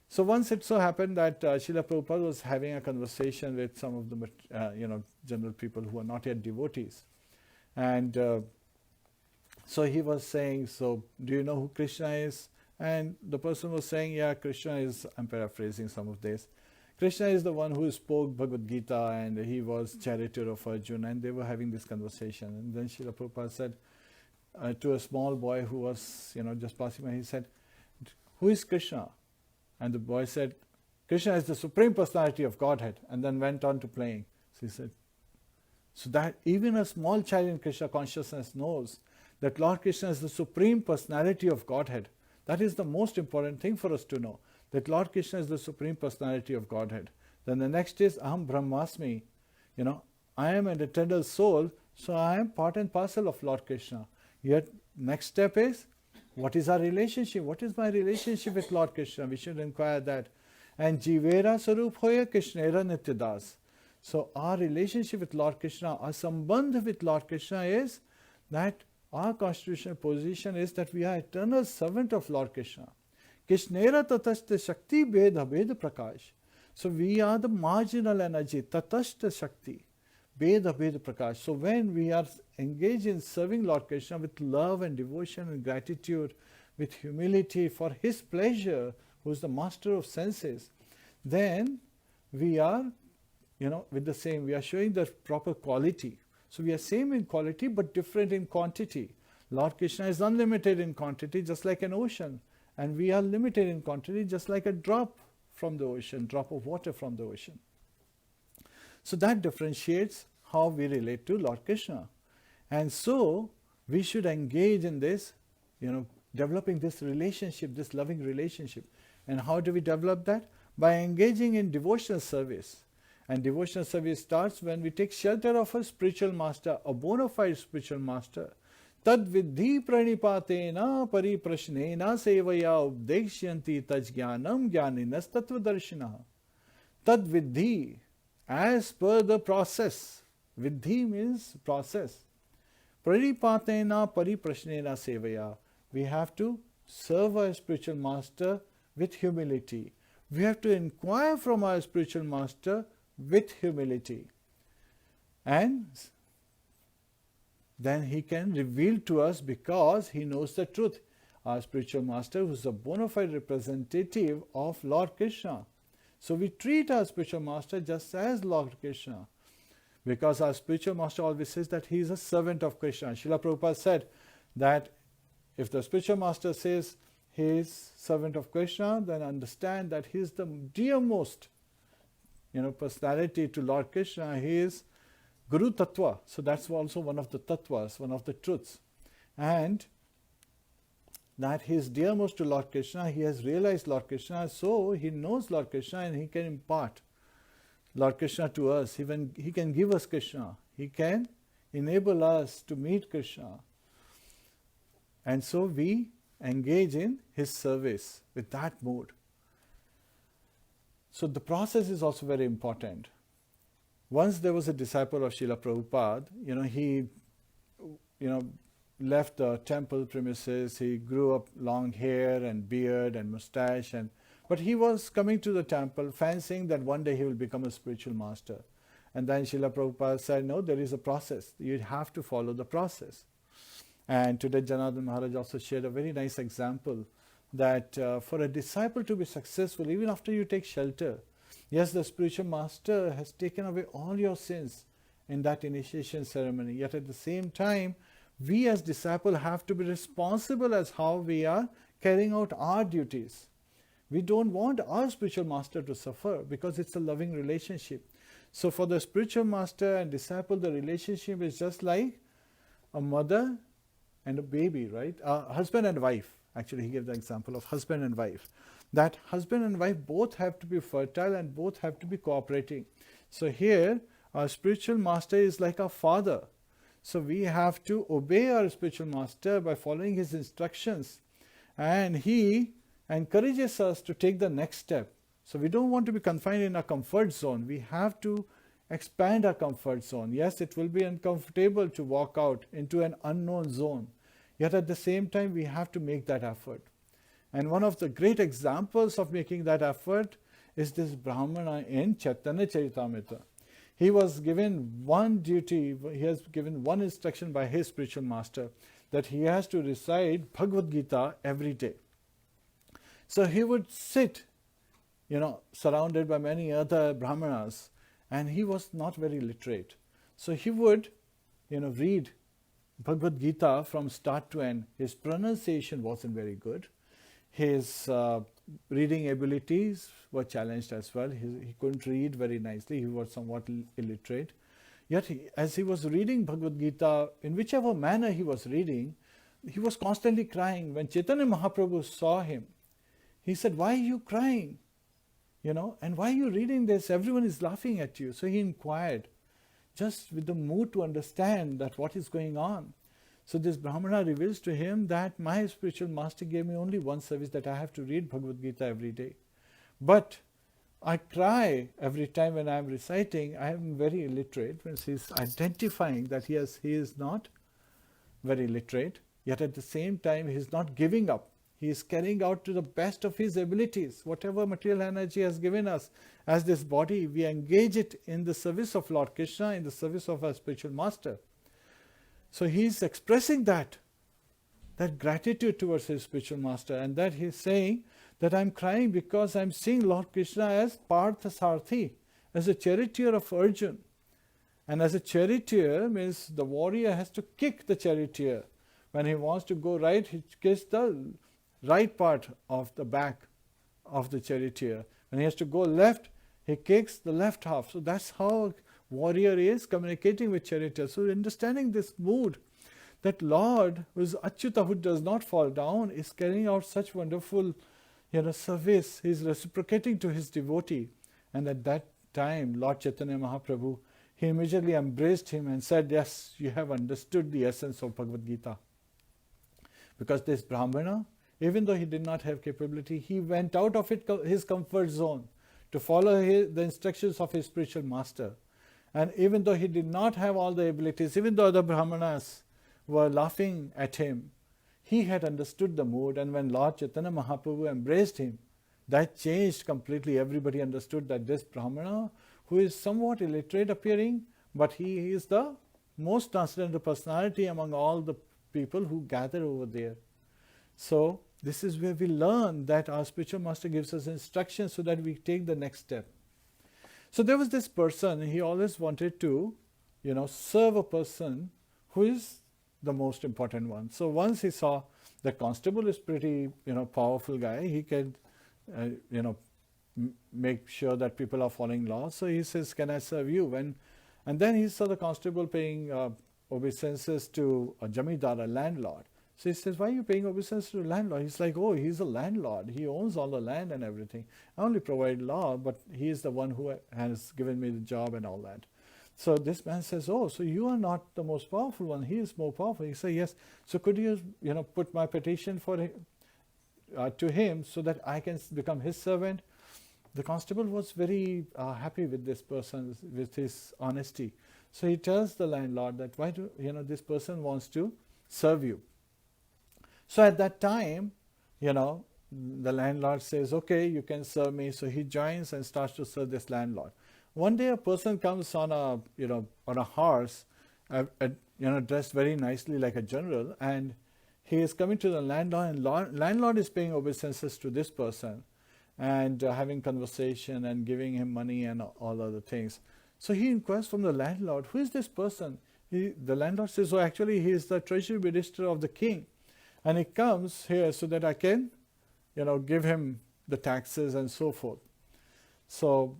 So once it so happened that Srila Prabhupada was having a conversation with some of the general people who are not yet devotees. And so he was saying, so do you know who Krishna is? And the person was saying, yeah, Krishna is, I'm paraphrasing some of this, Krishna is the one who spoke Bhagavad Gita, and he was charioteer of Arjuna, and they were having this conversation. And then Srila Prabhupada said to a small boy who was just passing by, he said, who is Krishna? And the boy said, Krishna is the Supreme Personality of Godhead, and then went on to playing. So he said, so that even a small child in Krishna consciousness knows that Lord Krishna is the Supreme Personality of Godhead. That is the most important thing for us to know, that Lord Krishna is the Supreme Personality of Godhead. Then the next is Aham Brahmasmi. I am an eternal soul, so I am part and parcel of Lord Krishna. Yet next step is, what is our relationship? What is my relationship with Lord Krishna? We should inquire that. And Jivera Sarup Hoya Krishnera Nityadas. So our relationship with Lord Krishna, our sambandh with Lord Krishna is that our constitutional position is that we are eternal servant of Lord Krishna. Krishnera tatashta shakti beda beda prakash. So we are the marginal energy, tatashta shakti, beda beda prakash. So when we are engaged in serving Lord Krishna with love and devotion and gratitude, with humility for his pleasure, who is the master of senses, then we are, with the same, we are showing the proper quality. So we are same in quality but different in quantity. Lord Krishna is unlimited in quantity, just like an ocean. And we are limited in quantity, just like a drop from the ocean, drop of water from the ocean. So that differentiates how we relate to Lord Krishna. And so we should engage in this, developing this relationship, this loving relationship. And how do we develop that? By engaging in devotional service. And devotional service starts when we take shelter of a spiritual master, a bona fide spiritual master. Tad vidhi pranipatena pariprashnena sevaya updeshyanti tajjnanam jnaninas tattva darshinaha. Tad vidhi, as per the process. Vidhi means process. Pranipatena pariprashnena sevaya. We have to serve our spiritual master with humility. We have to inquire from our spiritual master with humility. And then he can reveal to us, because he knows the truth. our spiritual master, who is a bona fide representative of Lord Krishna. So we treat our spiritual master just as Lord Krishna, because our spiritual master always says that he is a servant of Krishna. Srila Prabhupada said that if the spiritual master says he is servant of Krishna, then understand that he is the dearmost personality to Lord Krishna. He is Guru Tattva. So that's also one of the tattvas, one of the truths. And that he is dearmost to Lord Krishna. He has realized Lord Krishna, so he knows Lord Krishna and he can impart Lord Krishna to us. Even he can give us Krishna. He can enable us to meet Krishna. And so we engage in his service with that mood. So the process is also very important. Once there was a disciple of Srila Prabhupada, he left the temple premises. He grew up long hair and beard and mustache, but he was coming to the temple fancying that one day he will become a spiritual master. And then Srila Prabhupada said, no, there is a process. You have to follow the process. And today Janardhan Maharaj also shared a very nice example that for a disciple to be successful, even after you take shelter, yes, the spiritual master has taken away all your sins in that initiation ceremony. Yet at the same time, we as disciples have to be responsible as how we are carrying out our duties. We don't want our spiritual master to suffer because it's a loving relationship. So for the spiritual master and disciple, the relationship is just like a mother and a baby, right? Husband and wife. Actually, he gave the example of husband and wife. That husband and wife both have to be fertile and both have to be cooperating. So here, our spiritual master is like our father. So we have to obey our spiritual master by following his instructions. And he encourages us to take the next step. So we don't want to be confined in a comfort zone. We have to expand our comfort zone. Yes, it will be uncomfortable to walk out into an unknown zone. Yet at the same time, we have to make that effort. And one of the great examples of making that effort is this Brahmana in Chaitanya Charitamrita. He was given one duty, he has given one instruction by his spiritual master, that he has to recite Bhagavad Gita every day. So he would sit, surrounded by many other Brahmanas, and he was not very literate. So he would, read Bhagavad Gita from start to end. His pronunciation wasn't very good. His reading abilities were challenged as well. He couldn't read very nicely. He was somewhat illiterate. Yet as he was reading Bhagavad Gita, in whichever manner he was reading, he was constantly crying. When Chaitanya Mahaprabhu saw him, he said, "Why are you crying? And why are you reading this? Everyone is laughing at you." So he inquired, just with the mood to understand that what is going on. So this Brahmana reveals to him that my spiritual master gave me only one service, that I have to read Bhagavad Gita every day. But I cry every time when I am reciting. I am very illiterate. When he is identifying that he is not very literate, yet at the same time he is not giving up. He is carrying out to the best of his abilities. Whatever material energy has given us as this body, we engage it in the service of Lord Krishna, in the service of our spiritual master. So he is expressing that gratitude towards his spiritual master, and that he is saying that I am crying because I am seeing Lord Krishna as Partha Sarthi, as a charioteer of Arjuna. And as a charioteer means the warrior has to kick the charioteer. When he wants to go right, he kicks the right part of the back of the charioteer. When he has to go left, he kicks the left half. So that's how warrior is communicating with charioteer. So understanding this mood, that Lord, who is Achyuta, who does not fall down, is carrying out such wonderful service. He is reciprocating to his devotee. And at that time, Lord Chaitanya Mahaprabhu, he immediately embraced him and said, "Yes, you have understood the essence of Bhagavad Gita." Because this Brahmana, even though he did not have capability, he went out of his comfort zone to follow the instructions of his spiritual master. And even though he did not have all the abilities, even though the Brahmanas were laughing at him, he had understood the mood. And when Lord Chaitanya Mahaprabhu embraced him, that changed completely. Everybody understood that this Brahmana, who is somewhat illiterate appearing, but he is the most transcendental personality among all the people who gather over there. So this is where we learn that our spiritual master gives us instructions so that we take the next step. So there was this person, he always wanted to, serve a person who is the most important one. So once he saw the constable is pretty, powerful guy, he can, make sure that people are following laws. So he says, can I serve you? And then he saw the constable paying obeisances to a jamidar, a landlord. So he says, why are you paying obeisance to a landlord? He's like, oh, he's a landlord. He owns all the land and everything. I only provide law, but he is the one who has given me the job and all that. So this man says, oh, so you are not the most powerful one. He is more powerful. He says, yes. So could you, put my petition for him, to him so that I can become his servant? The constable was very happy with this person, with his honesty. So he tells the landlord that, why do, this person wants to serve you. So at that time, the landlord says, okay, you can serve me. So he joins and starts to serve this landlord. One day a person comes on a horse, dressed very nicely like a general, and he is coming to the landlord, and landlord is paying obeisances to this person and having conversation and giving him money and all other things. So he inquires from the landlord, who is this person? The landlord says, oh, actually he is the treasury minister of the king. And he comes here so that I can, give him the taxes and so forth. So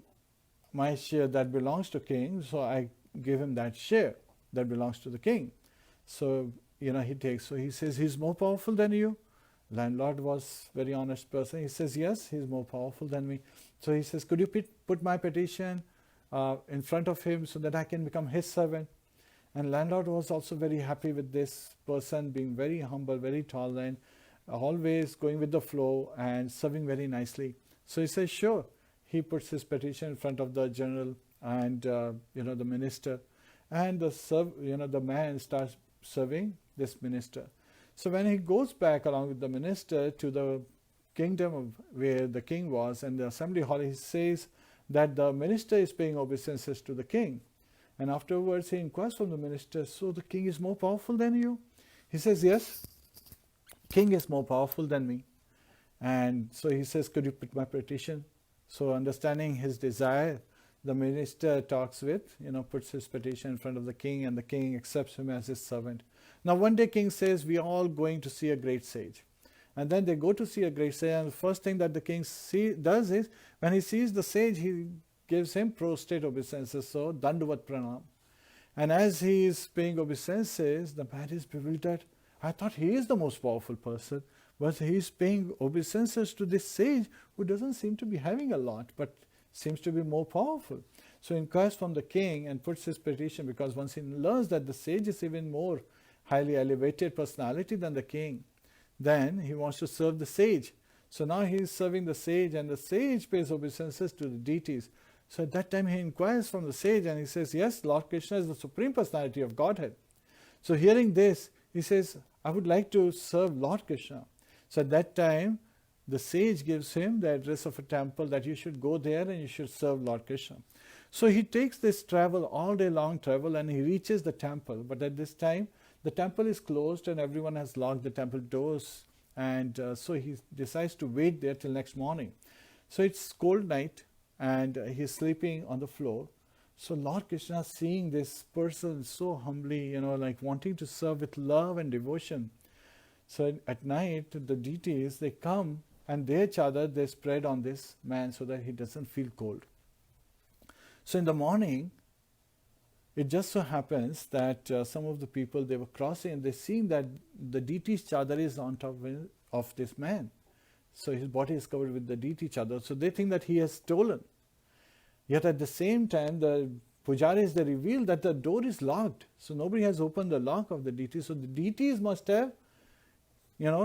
my share that belongs to king, so I give him that share that belongs to the king. So, he takes, so he says, he's more powerful than you. Landlord was very honest person. He says, yes, he's more powerful than me. So he says, could you put my petition in front of him so that I can become his servant? And landlord was also very happy with this person, being very humble, very tolerant, always going with the flow and serving very nicely. So he says, sure. He puts his petition in front of the general and the minister, and the man starts serving this minister. So when he goes back along with the minister to the kingdom of where the king was and the assembly hall, he says that the minister is paying obeisances to the king. And afterwards he inquires from the minister, so the king is more powerful than you? He says, yes, king is more powerful than me. And so he says, could you put my petition? So understanding his desire, the minister talks with, puts his petition in front of the king, and the king accepts him as his servant. Now one day king says, we are all going to see a great sage. And then they go to see a great sage, and the first thing that the king does is, when he sees the sage, he gives him prostrate obeisances, so dandavat pranam. And as he is paying obeisances, the man is bewildered. I thought he is the most powerful person, but he is paying obeisances to this sage who doesn't seem to be having a lot, but seems to be more powerful. So he inquires from the king and puts his petition, because once he learns that the sage is even more highly elevated personality than the king, then he wants to serve the sage. So now he is serving the sage, and the sage pays obeisances to the deities. So at that time he inquires from the sage, and he says, yes, Lord Krishna is the Supreme Personality of Godhead. So hearing this, he says, I would like to serve Lord Krishna. So at that time, the sage gives him the address of a temple that you should go there and you should serve Lord Krishna. So he takes this travel, all day long travel, and he reaches the temple. But at this time, the temple is closed and everyone has locked the temple doors. And so he decides to wait there till next morning. So it's cold night and he's sleeping on the floor. So Lord Krishna, seeing this person so humbly, like wanting to serve with love and devotion. So at night, the deities, they come and their chadar they spread on this man so that he doesn't feel cold. So in the morning, it just so happens that some of the people, they were crossing and they seen that the deity's chadar is on top of this man. So his body is covered with the deity chadar. So they think that he has stolen. Yet at the same time, the pujaris, they reveal that the door is locked. So nobody has opened the lock of the deity. So the deities must have,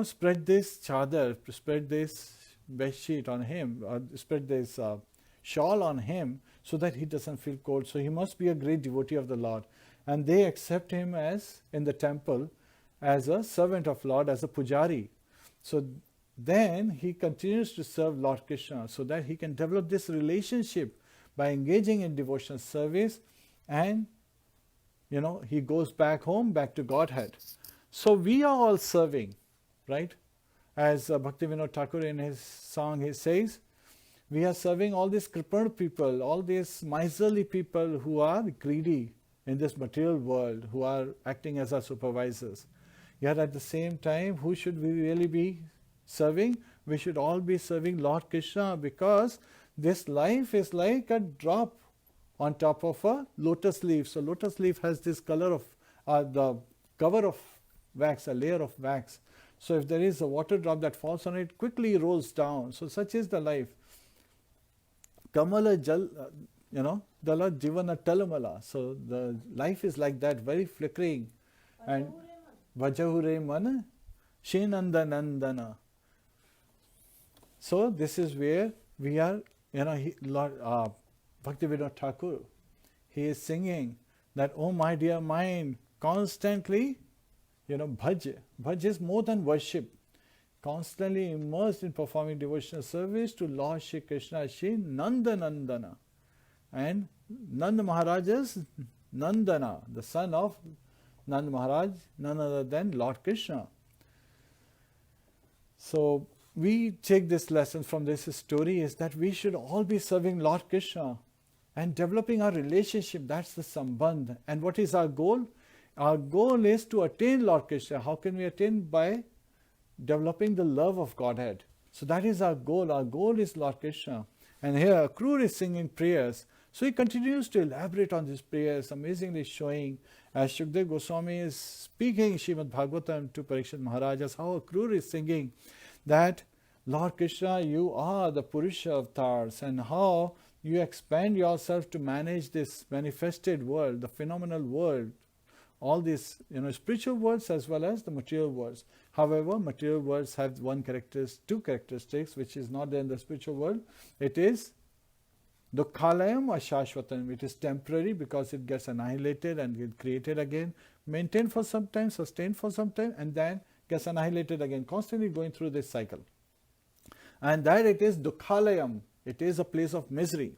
spread this chadar, spread this bedsheet on him, or spread this shawl on him so that he doesn't feel cold. So he must be a great devotee of the Lord. And they accept him as, in the temple, as a servant of Lord, as a pujari. So then he continues to serve Lord Krishna so that he can develop this relationship by engaging in devotional service, and he goes back home, back to Godhead. So we are all serving, right? as Bhaktivinoda Thakur in his song, he says, we are serving all these crippled people, all these miserly people who are greedy in this material world, who are acting as our supervisors. Yet at the same time, who should we really be serving? We should all be serving Lord Krishna, because this life is like a drop on top of a lotus leaf. So lotus leaf has this color of, the cover of wax, a layer of wax. So if there is a water drop that falls on it, quickly rolls down. So such is the life. Kamala jal, dala jivana talamala. So the life is like that, very flickering. And vajahure mana shinanda nandana. So this is where we are, Lord Bhaktivinoda Thakur, he is singing that, oh my dear mind, constantly, bhaj. Bhaj is more than worship. Constantly immersed in performing devotional service to Lord Shri Krishna, Shri Nanda Nandana. And Nanda Maharaja's Nandana, the son of Nanda Maharaj, none other than Lord Krishna. So we take this lesson from this story, is that we should all be serving Lord Krishna and developing our relationship. That's the sambandh. And what is our goal? Our goal is to attain Lord Krishna. How can we attain? By developing the love of Godhead. So that is our goal. Our goal is Lord Krishna. And here Akrūra is singing prayers. So he continues to elaborate on these prayers, amazingly showing, as Shukdev Goswami is speaking Śrīmad-Bhāgavatam to Parikshit Maharajas, how Akrūra is singing that, Lord Krishna, you are the Purusha avatars, and how you expand yourself to manage this manifested world, the phenomenal world, all these spiritual worlds as well as the material worlds. However, material worlds have two characteristics which is not there in the spiritual world. It is dukkhalayam ashashvatam. It is temporary because it gets annihilated and gets created again, maintained for some time, sustained for some time, and then gets annihilated again, constantly going through this cycle. And that it is dukkhalayam. It is a place of misery.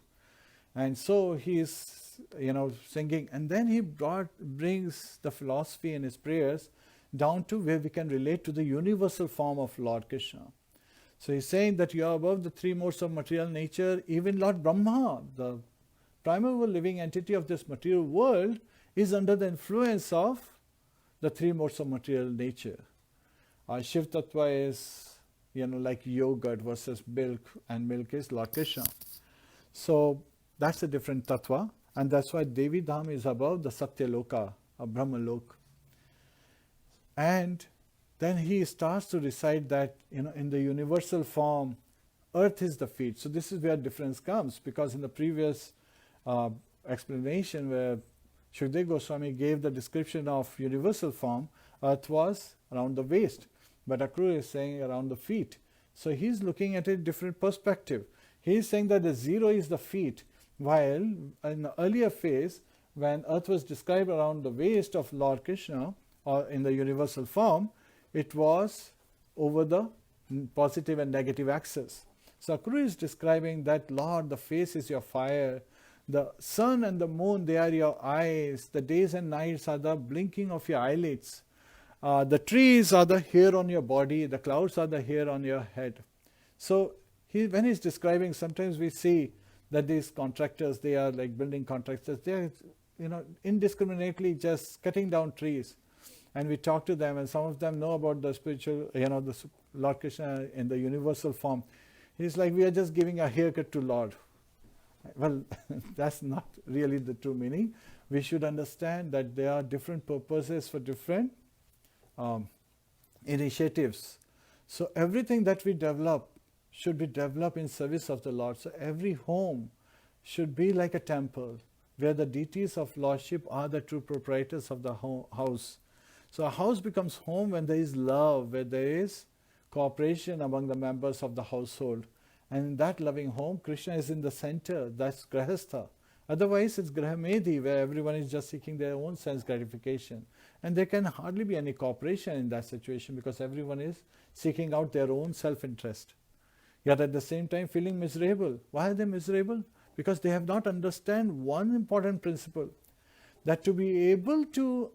And so he is singing, and then he brings the philosophy in his prayers down to where we can relate to the universal form of Lord Krishna. So he's saying that you are above the three modes of material nature. Even Lord Brahma, the primeval living entity of this material world, is under the influence of the three modes of material nature. Shiv Tattva is like yogurt versus milk, and milk is Lord Krishna. So that's a different Tattva. And that's why Devi Dham is above the Satya Loka, a Brahma Lok. And then he starts to recite that in the universal form, earth is the feet. So this is where difference comes, because in the previous explanation where Shukdev Goswami gave the description of universal form, earth was around the waist, but Akrūra is saying around the feet. So he's looking at a different perspective. He's saying that the zero is the feet, while in the earlier phase, when earth was described around the waist of Lord Krishna, or in the universal form, it was over the positive and negative axis. So Akrūra is describing that, Lord, the face is your fire, the sun and the moon, they are your eyes, the days and nights are the blinking of your eyelids, the trees are the hair on your body, the clouds are the hair on your head. So when he's describing, sometimes we see that these contractors, they are like building contractors, they are indiscriminately just cutting down trees. And we talk to them, and some of them know about the spiritual, the Lord Krishna in the universal form. He's like, we are just giving a haircut to Lord. Well, that's not really the true meaning. We should understand that there are different purposes for different initiatives. So everything that we develop should be developed in service of the Lord. So every home should be like a temple where the deities of Lordship are the true proprietors of the house. So a house becomes home when there is love, where there is cooperation among the members of the household. And in that loving home, Krishna is in the center. That's Grahastha. Otherwise, it's Grahamedhi, where everyone is just seeking their own sense gratification. And there can hardly be any cooperation in that situation, because everyone is seeking out their own self-interest. Yet at the same time feeling miserable. Why are they miserable? Because they have not understood one important principle, that to be able to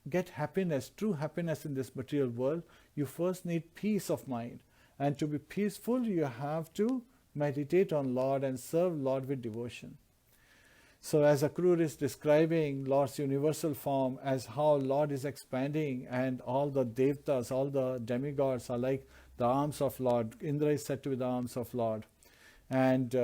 get happiness, true happiness in this material world, you first need peace of mind. And to be peaceful, you have to meditate on Lord and serve Lord with devotion. So as Akrūra is describing Lord's universal form, as how Lord is expanding and all the Devatas, all the demigods are like the arms of Lord. Indra is said to be the arms of Lord. And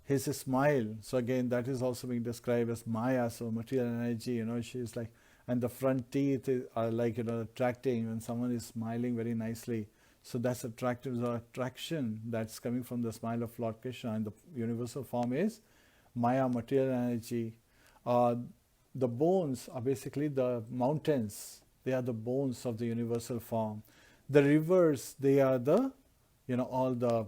his smile, so again that is also being described as Maya, so material energy, she's like, and the front teeth are like, attracting when someone is smiling very nicely. So that's attractive, the attraction that's coming from the smile of Lord Krishna, and the universal form is Maya, material energy. The bones are basically the mountains. They are the bones of the universal form. The rivers, they are the, all the,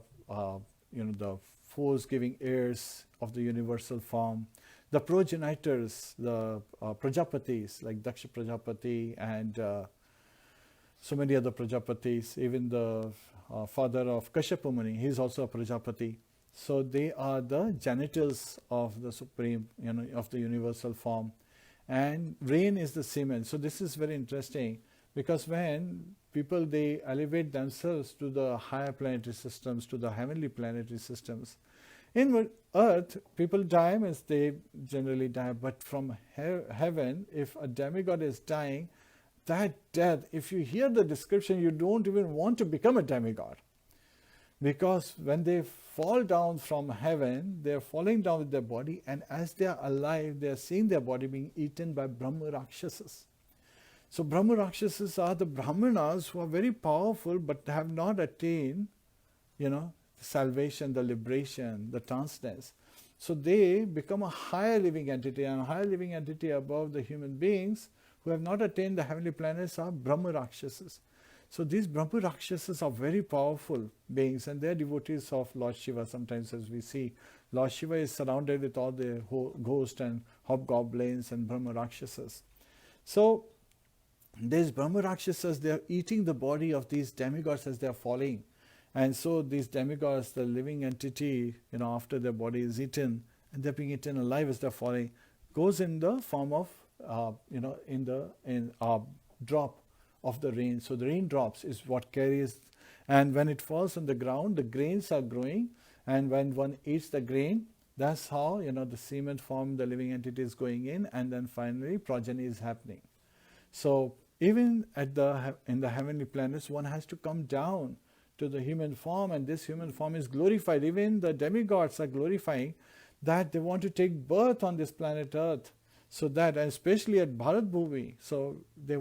the force-giving heirs of the universal form. The progenitors, the Prajapatis, like Daksha Prajapati and so many other Prajapatis, even the father of Kashyapa Muni, he is also a Prajapati. So they are the genitals of the supreme, of the universal form. And rain is the semen. So this is very interesting, because when people, they elevate themselves to the higher planetary systems, to the heavenly planetary systems, in earth, people die, means they generally die, but from heaven, if a demigod is dying, that death, if you hear the description, you don't even want to become a demigod. Because when they fall down from heaven, they are falling down with their body, and as they are alive, they are seeing their body being eaten by Brahma Rakshasas. So Brahma Rakshasas are the Brahmanas who are very powerful but have not attained, the salvation, the liberation, the transcendence. So they become a higher living entity, and a higher living entity above the human beings who have not attained the heavenly planets are Brahma Rakshasas. So these Brahma Rakshasas are very powerful beings, and they are devotees of Lord Shiva. Sometimes, as we see, Lord Shiva is surrounded with all the ghosts and hobgoblins and Brahma Rakshasas. So these Brahma Rakshasas, they are eating the body of these demigods as they are falling. And so these demigods, the living entity, after their body is eaten, and they're being eaten alive as they're falling, goes in the form of, in a drop of the rain. So the raindrops is what carries, and when it falls on the ground, the grains are growing, and when one eats the grain, that's how, the semen form, the living entity is going in, and then finally progeny is happening. So even in the heavenly planets, one has to come down to the human form, and this human form is glorified. Even the demigods are glorifying that they want to take birth on this planet Earth, so that, and especially at Bharat Bhuvi, so they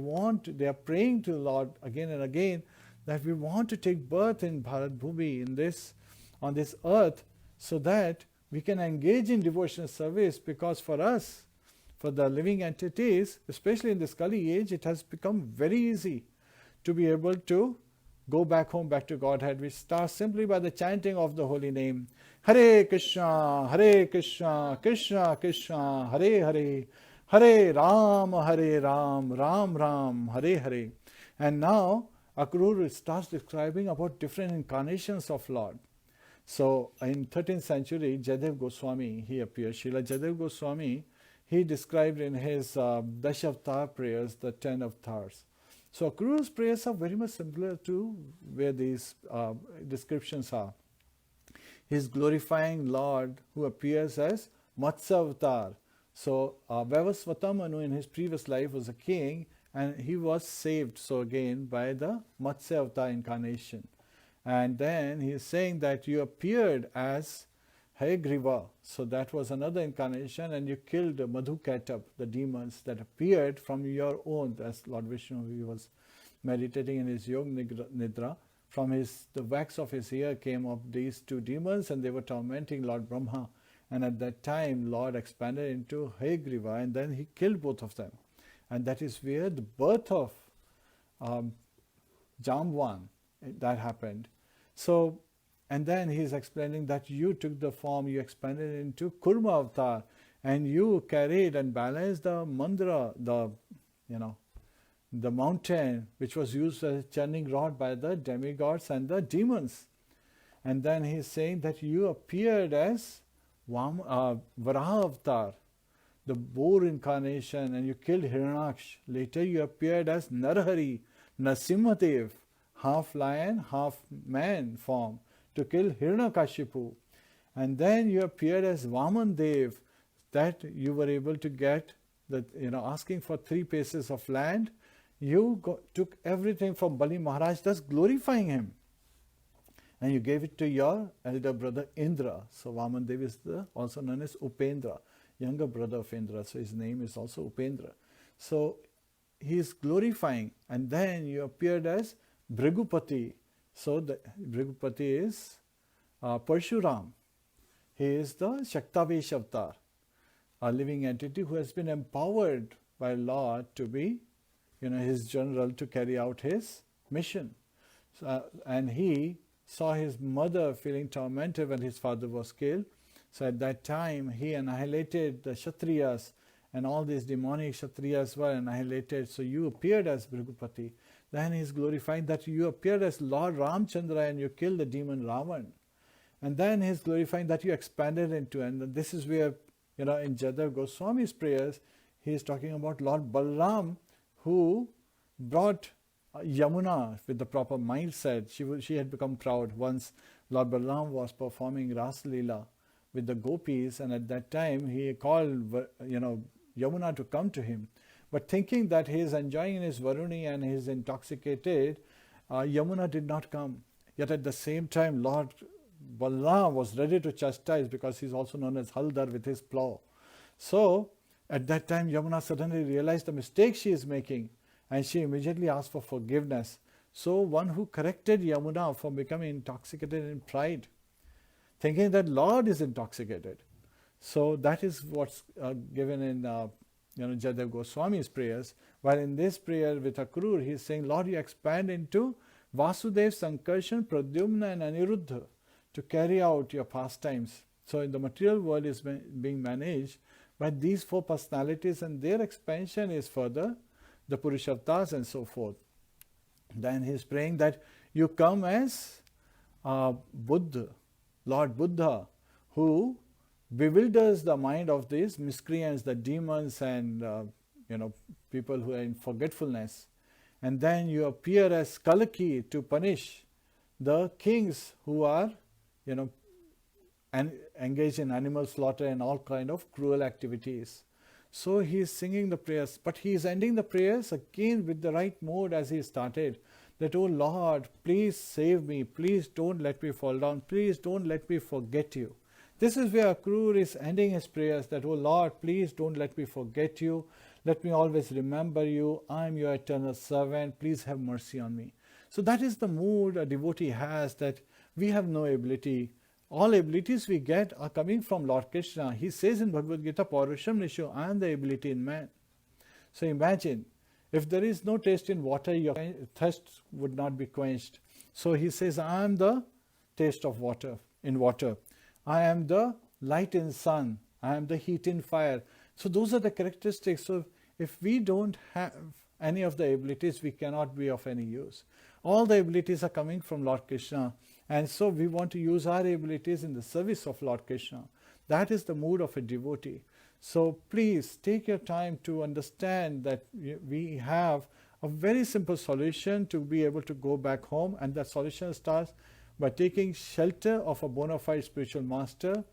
are praying to the Lord again and again that we want to take birth in Bharat Bhuvi, on this earth, so that we can engage in devotional service, because for us, for the living entities, especially in this Kali age, it has become very easy to be able to go back home, back to Godhead. We start simply by the chanting of the holy name. Hare Krishna, Krishna Krishna, Hare Hare, Hare Ram, Ram Ram, Hare Hare. And now Akrūra starts describing about different incarnations of Lord. So in 13th century, Jayadev Goswami, he appeared. Srila Jayadev Goswami, he described in his Dashavtar prayers the 10 avatars. So Akrūra's prayers are very much similar to where these descriptions are. He is glorifying Lord who appears as Matsya Avatar. So Vaivasvatamanu in his previous life was a king, and he was saved, so again, by the Matsya Avatar incarnation. And then he is saying that you appeared as Hayagriva, so that was another incarnation, and you killed Madhukatab, the demons that appeared from your own, as Lord Vishnu, he was meditating in his Yoga Nidra. From the wax of his ear came up these two demons, and they were tormenting Lord Brahma. And at that time, Lord expanded into Hayagriva, and then he killed both of them. And that is where the birth of Jamvan, that happened. So, and then he is explaining that you took the form, you expanded into Kurma Avatar, and you carried and balanced the mandra, the mountain, which was used as a churning rod by the demigods and the demons. And then he is saying that you appeared as Varaha Avatar, the boar incarnation, and you killed Hiranyaksh. Later you appeared as Narhari, Narasimhadev, half lion, half man form, to kill Hiranyakashipu. And then you appeared as Vaman Dev, that you were able to get, asking for 3 pieces of land. You took everything from Bali Maharaj, thus glorifying him. And you gave it to your elder brother Indra. So Vaman Dev is also known as Upendra, younger brother of Indra. So his name is also Upendra. So he is glorifying. And then you appeared as Bhrigupati. So the Bhrigupati is Parshuram. He is the Shaktavesh avatar, a living entity who has been empowered by Lord to be, his general, to carry out his mission. And he saw his mother feeling tormented when his father was killed. So at that time he annihilated the Kshatriyas, and all these demonic Kshatriyas were annihilated. So you appeared as Bhrigupati. Then he is glorifying that you appeared as Lord Ramchandra and you killed the demon Ravan. And then he is glorifying that you expanded into, and this is where, in Jadav Goswami's prayers, he is talking about Lord Balram, who brought Yamuna with the proper mindset. She had become proud once Lord Balram was performing Ras Leela with the gopis, and at that time he called Yamuna to come to him. But thinking that he is enjoying his Varuni and he is intoxicated, Yamuna did not come. Yet at the same time Lord Balram was ready to chastise, because he is also known as Haldar with his plough. So at that time Yamuna suddenly realized the mistake she is making, and she immediately asked for forgiveness. So one who corrected Yamuna from becoming intoxicated in pride, thinking that Lord is intoxicated. So that is what's given in Jadav Goswami's prayers. While in this prayer with Akrūra, he is saying, Lord, you expand into Vasudev, Sankarshan, Pradyumna and Aniruddha to carry out your pastimes. So in the material world is being managed by these 4 personalities, and their expansion is further the Purusharthas and so forth. Then he is praying that you come as Buddha, Lord Buddha, who bewilders the mind of these miscreants, the demons and people who are in forgetfulness. And then you appear as Kalaki to punish the kings who are and engaged in animal slaughter and all kind of cruel activities. So he is singing the prayers, but he is ending the prayers again with the right mode as he started, that, oh Lord, please save me, please don't let me fall down, please don't let me forget you. This is where Akrūra is ending his prayers, that, oh Lord, please don't let me forget you, let me always remember you, I am your eternal servant, please have mercy on me. So that is the mood a devotee has, that we have no ability. All abilities we get are coming from Lord Krishna. He says in Bhagavad Gita, Paurusham Nisho, I am the ability in man. So imagine, if there is no taste in water, your thirst would not be quenched. So he says, I am the taste of water, in water. I am the light in sun. I am the heat in fire. So those are the characteristics. So if we don't have any of the abilities, we cannot be of any use. All the abilities are coming from Lord Krishna. And so we want to use our abilities in the service of Lord Krishna. That is the mood of a devotee. So please take your time to understand that we have a very simple solution to be able to go back home, and that solution starts by taking shelter of a bona fide spiritual master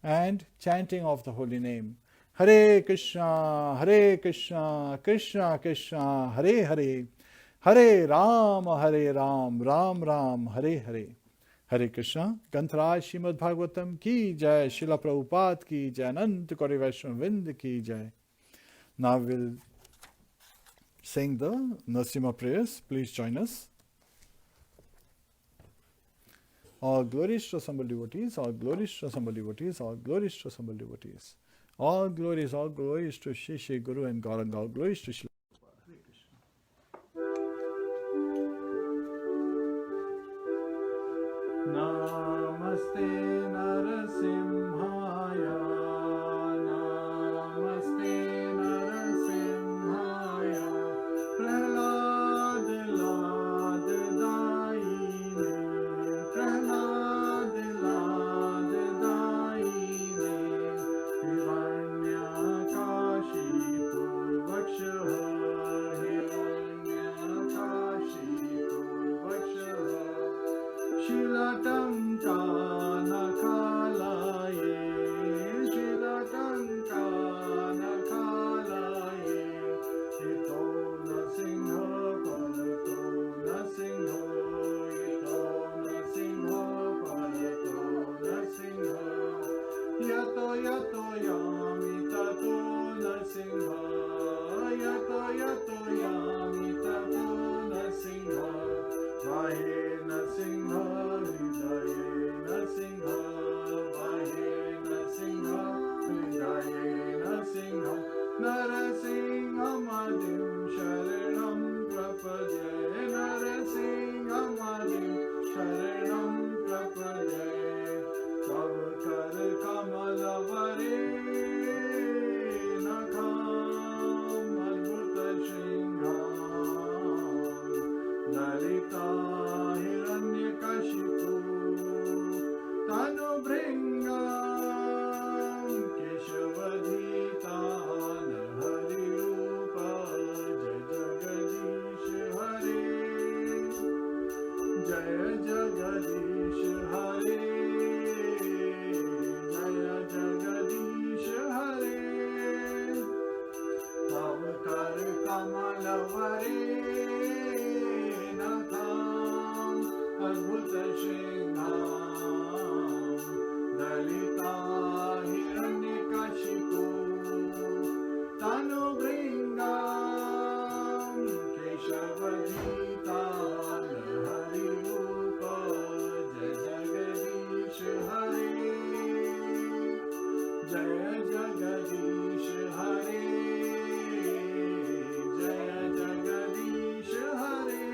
and chanting of the holy name. Hare Krishna, Krishna Krishna, Hare Hare, Hare Ram, Ram Ram, Hare Hare. Hare Krishna. Gantharaj Śrīmad-Bhāgavatam ki jai, Srila Prabhupada ki jai, Ananta Kori Vaishnava Vrinda ki jai. Now we'll sing the Narasimha prayers. Please join us. All glories to assembled devotees, all glories to assembled devotees, all glories to assembled devotees. All glories to Shri Shri Guru and Gauranga, all glories to Shri. Namaste Narasimhaya, Namaste Narasimhaya, Prahlad Lad Daine, Prahlad Lad Daine, Hivanyaka yato yami tapo nasingha, vahe nasingha, hridaye nasingha, vahe nasingha, hridaye nasingha, Narasimhadim sharanam prapade, Narasimhadim sharanam prapade, Tav kar kamalavare nakham adbhuta shingham, Lalita hiranyakashipu tanu bhringam, Keshavadhita Hari Rupa, Jaya Jagadish Hare, Jaya Jagadish Hare, Tav kar kamalavare nakham adbhuta shingham, Dalita hiranyakashipu tanu bhringam, Keshavadhita Hari Rupa, Jaya Jagadish Hare, Jaya Jagadish Hare, Jaya Jagadish Hare,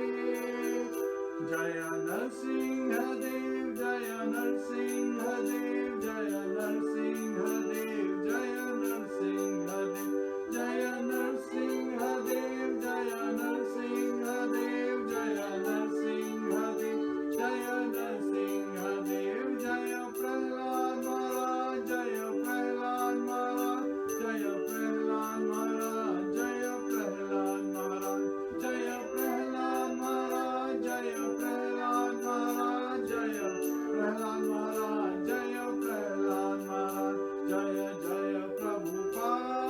Jaya Narsimha Dev, Jaya Narsimha Dev, Jaya Narsimha Dev, Jaya Narsimha Dev, Jaya Narsimha Dev, Jaya Narsimha Dev, Jaya Narsimha Dev, Jaya Narsimha Dev, Jaya Prahlad Maharaj, Jaya Prahlad Maharaj, Jaya Prahlad Maharaj, Jaya Prahlad Maharaj, Jaya Prahlad Maharaj, Jaya Prahlad Maharaj, Jaya Prahlad Maharaj, Jaya Prahlad Maharaj, Jaya Jaya Prabhupada,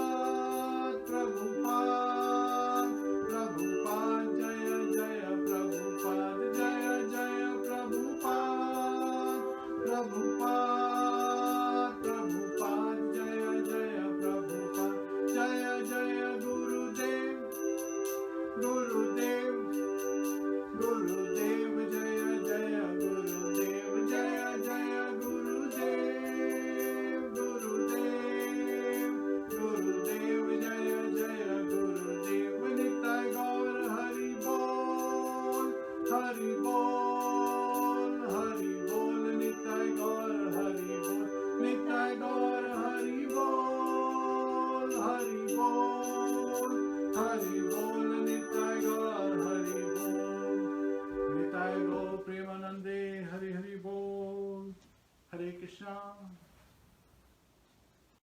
Prabhupada, Prabhupada, Jaya Jaya Prabhupada, Jaya Jaya Prabhupada, Prabhupada, Prabhupada, Jaya Jaya Prabhupada, Jaya Jaya Gurudev, Gurudev, Gurudev, Jaya Jaya Gurudev, Jaya Jaya Gurudev, Gurudev, Gurudev, Jaya Jaya Gurudev, Nitai Gaur Hari Bol, Hari Bol, Hari Bol, Nitai Gaur Hari Bol, Nitai Gaur Hari Bol, Hari Bol, Hari Bol, Nitai Gaur Hari Bol, Nitai Gaur Premanande, Hari Hari Bol, Hare Krishna.